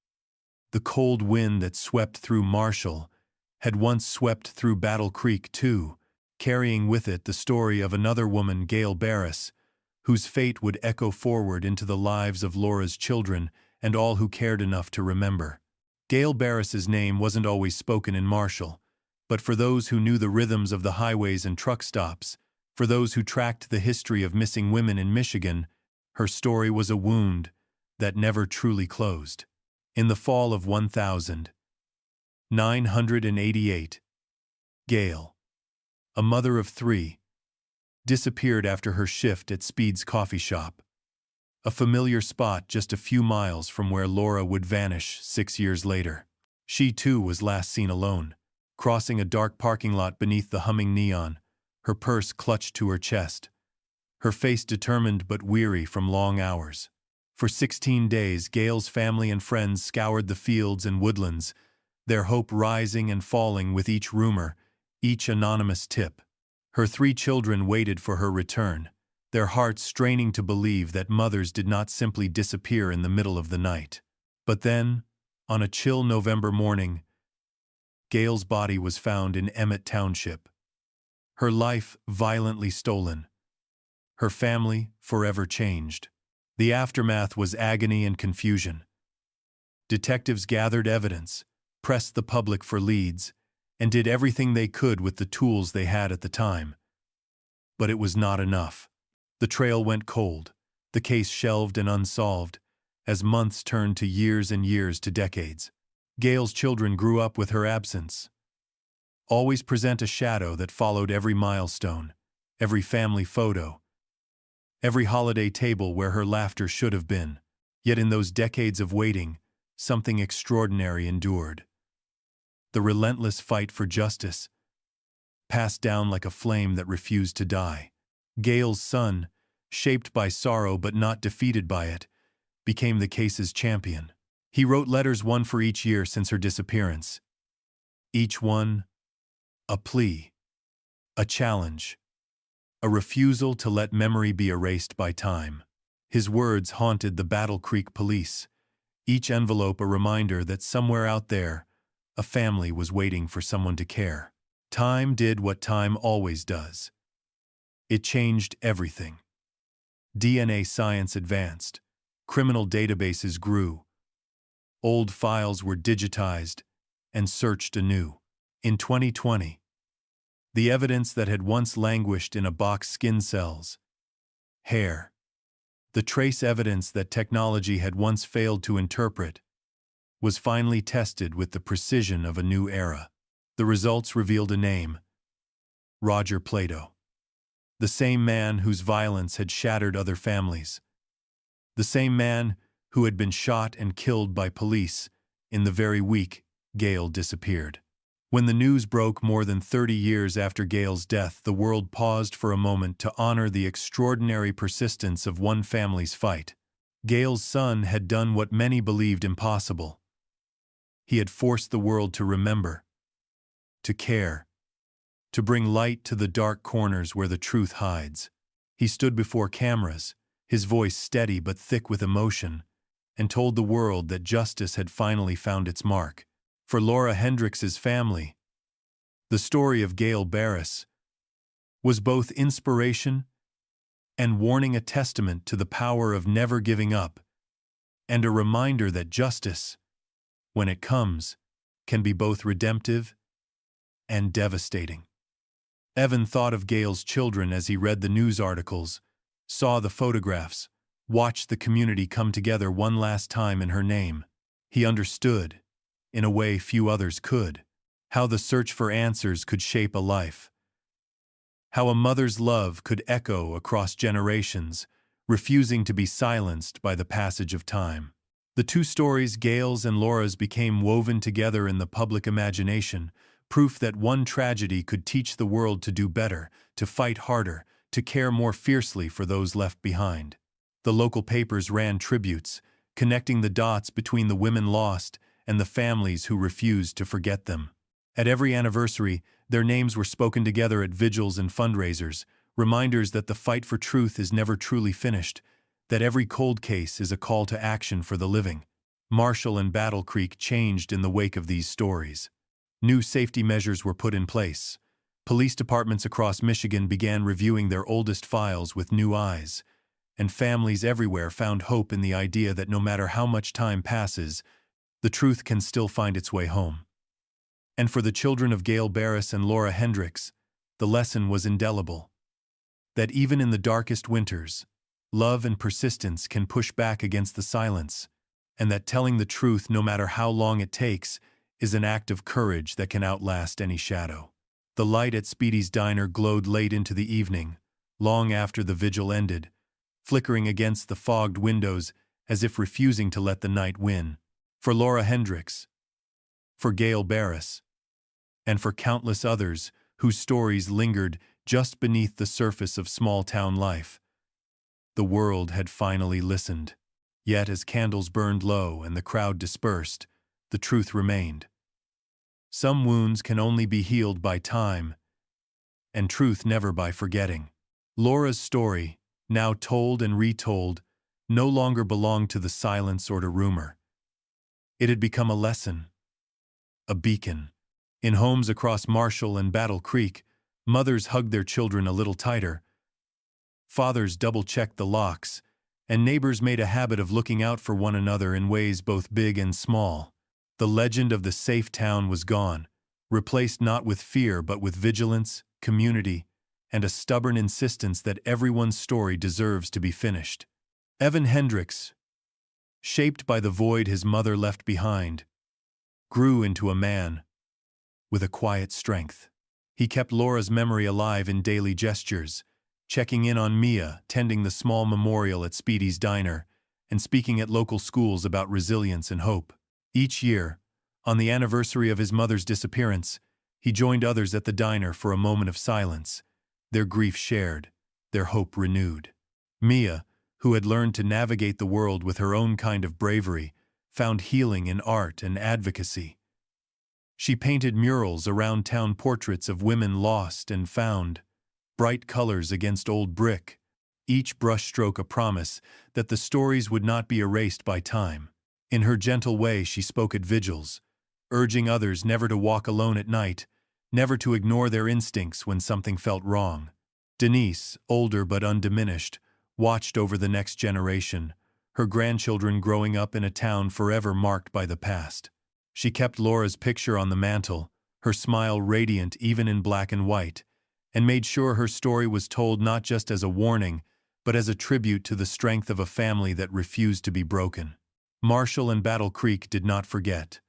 The cold wind that swept through Marshall had once swept through Battle Creek too, carrying with it the story of another woman, Gail Barris, whose fate would echo forward into the lives of Laura's children and all who cared enough to remember. Gail Barris's name wasn't always spoken in Marshall, but for those who knew the rhythms of the highways and truck stops, for those who tracked the history of missing women in Michigan, her story was a wound that never truly closed. In the fall of 1988, Gail, a mother of 3, disappeared after her shift at Speed's coffee shop, a familiar spot just a few miles from where Laura would vanish 6 years later. She too was last seen alone, crossing a dark parking lot beneath the humming neon, her purse clutched to her chest, her face determined but weary from long hours. For 16 days, Gail's family and friends scoured the fields and woodlands, their hope rising and falling with each rumor, each anonymous tip. Her 3 children waited for her return, their hearts straining to believe that mothers did not simply disappear in the middle of the night. But then, on a chill November morning, Gail's body was found in Emmett Township. Her life violently stolen, her family forever changed. The aftermath was agony and confusion. Detectives gathered evidence, pressed the public for leads, and did everything they could with the tools they had at the time. But it was not enough. The trail went cold, the case shelved and unsolved, as months turned to years and years to decades. Gail's children grew up with her absence. always present a shadow that followed every milestone, every family photo, every holiday table where her laughter should have been. Yet in those decades of waiting, something extraordinary endured. The relentless fight for justice, passed down like a flame that refused to die. Gail's son, shaped by sorrow but not defeated by it, became the case's champion. He wrote letters, one for each year since her disappearance. Each one, a plea, a challenge, a refusal to let memory be erased by time. His words haunted the Battle Creek police, each envelope a reminder that somewhere out there, a family was waiting for someone to care. Time did what time always does. It changed everything. DNA science advanced. Criminal databases grew. Old files were digitized and searched anew. In 2020, the evidence that had once languished in a box, skin cells, hair, the trace evidence that technology had once failed to interpret, was finally tested with the precision of a new era. The results revealed a name: Roger Plato. The same man whose violence had shattered other families. The same man who had been shot and killed by police in the very week Gail disappeared. When the news broke more than 30 years after Gail's death, the world paused for a moment to honor the extraordinary persistence of one family's fight. Gail's son had done what many believed impossible. He had forced the world to remember, to care, to bring light to the dark corners where the truth hides. He stood before cameras, his voice steady but thick with emotion, and told the world that justice had finally found its mark. For Laura Hendrix's family, the story of Gail Barris was both inspiration and warning, a testament to the power of never giving up, and a reminder that justice, when it comes, can be both redemptive and devastating. Evan thought of Gail's children as he read the news articles, saw the photographs, watched the community come together one last time in her name. He understood, in a way few others could, how the search for answers could shape a life. How a mother's love could echo across generations, refusing to be silenced by the passage of time. The two stories, Gail's and Laura's, became woven together in the public imagination, proof that one tragedy could teach the world to do better, to fight harder, to care more fiercely for those left behind. The local papers ran tributes, connecting the dots between the women lost and the families who refused to forget them. At every anniversary, their names were spoken together at vigils and fundraisers, reminders that the fight for truth is never truly finished, that every cold case is a call to action for the living. Marshall and Battle Creek changed in the wake of these stories. New safety measures were put in place. Police departments across Michigan began reviewing their oldest files with new eyes, and families everywhere found hope in the idea that no matter how much time passes, the truth can still find its way home. And for the children of Gail Barris and Laura Hendrix, the lesson was indelible. That even in the darkest winters, love and persistence can push back against the silence, and that telling the truth, no matter how long it takes, is an act of courage that can outlast any shadow. The light at Speedy's diner glowed late into the evening, long after the vigil ended, flickering against the fogged windows as if refusing to let the night win. For Laura Hendrix, for Gail Barris, and for countless others whose stories lingered just beneath the surface of small-town life, the world had finally listened. Yet as candles burned low and the crowd dispersed, the truth remained. Some wounds can only be healed by time, and truth never by forgetting. Laura's story, now told and retold, no longer belonged to the silence or to rumor. It had become a lesson, a beacon. In homes across Marshall and Battle Creek, mothers hugged their children a little tighter, fathers double-checked the locks, and neighbors made a habit of looking out for one another in ways both big and small. The legend of the safe town was gone, replaced not with fear but with vigilance, community, and a stubborn insistence that everyone's story deserves to be finished. Evan Hendrix, shaped by the void his mother left behind, grew into a man, with a quiet strength. He kept Laura's memory alive in daily gestures, checking in on Mia, tending the small memorial at Speedy's diner, and speaking at local schools about resilience and hope. Each year, on the anniversary of his mother's disappearance, he joined others at the diner for a moment of silence, their grief shared, their hope renewed. Mia, who had learned to navigate the world with her own kind of bravery, found healing in art and advocacy. She painted murals around town, portraits of women lost and found, bright colors against old brick, each brushstroke a promise that the stories would not be erased by time. In her gentle way, she spoke at vigils, urging others never to walk alone at night, never to ignore their instincts when something felt wrong. Denise, older but undiminished, watched over the next generation, her grandchildren growing up in a town forever marked by the past. She kept Laura's picture on the mantel, her smile radiant even in black and white, and made sure her story was told not just as a warning, but as a tribute to the strength of a family that refused to be broken. Marshall and Battle Creek did not forget.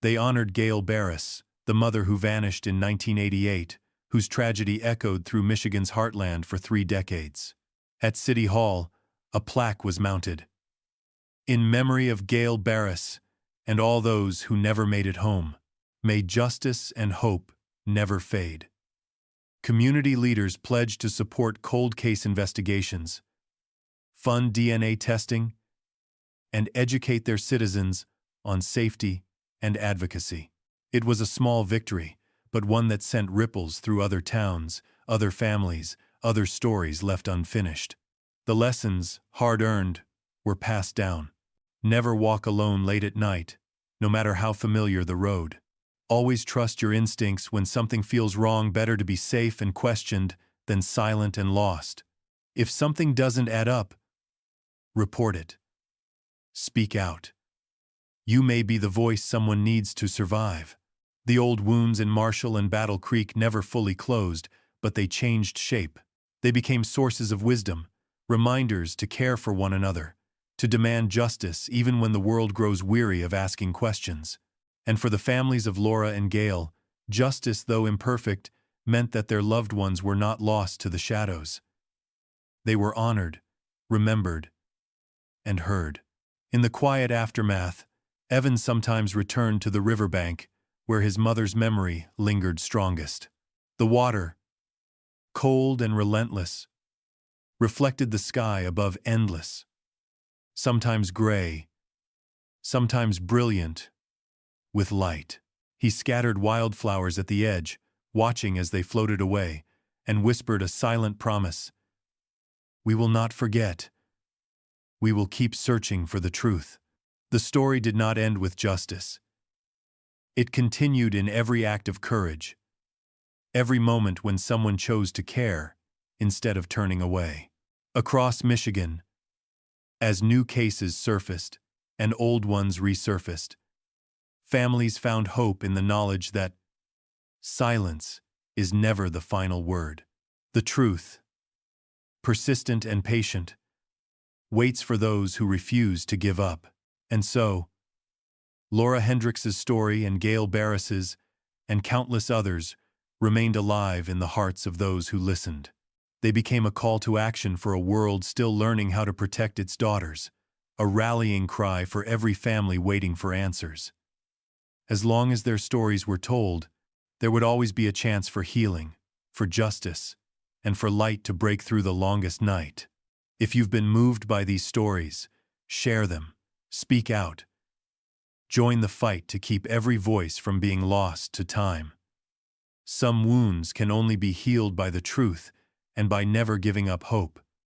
They honored Gail Barris, the mother who vanished in 1988, whose tragedy echoed through Michigan's heartland for 3 decades. At City Hall, a plaque was mounted. In memory of Gail Barris and all those who never made it home, may justice and hope never fade. Community leaders pledged to support cold case investigations, fund DNA testing, and educate their citizens on safety and advocacy. It was a small victory, but one that sent ripples through other towns, other families, other stories left unfinished. The lessons, hard-earned, were passed down. Never walk alone late at night, no matter how familiar the road. Always trust your instincts when something feels wrong. Better to be safe and questioned than silent and lost. If something doesn't add up, report it. Speak out. You may be the voice someone needs to survive. The old wounds in Marshall and Battle Creek never fully closed, but they changed shape. They became sources of wisdom, reminders to care for one another, to demand justice even when the world grows weary of asking questions. And for the families of Laura and Gail, justice, though imperfect, meant that their loved ones were not lost to the shadows. They were honored, remembered, and heard. In the quiet aftermath, Evan sometimes returned to the riverbank, where his mother's memory lingered strongest. The water, cold and relentless, reflected the sky above, endless, sometimes gray, sometimes brilliant, with light. He scattered wildflowers at the edge, watching as they floated away, and whispered a silent promise. We will not forget. We will keep searching for the truth. The story did not end with justice. It continued in every act of courage, every moment when someone chose to care instead of turning away. Across Michigan, as new cases surfaced and old ones resurfaced, families found hope in the knowledge that silence is never the final word. The truth, persistent and patient, waits for those who refuse to give up. And so, Laura Hendrix's story and Gail Barris's and countless others remained alive in the hearts of those who listened. They became a call to action for a world still learning how to protect its daughters, a rallying cry for every family waiting for answers. As long as their stories were told, there would always be a chance for healing, for justice, and for light to break through the longest night. If you've been moved by these stories, share them, speak out. Join the fight to keep every voice from being lost to time. Some wounds can only be healed by the truth and by never giving up hope.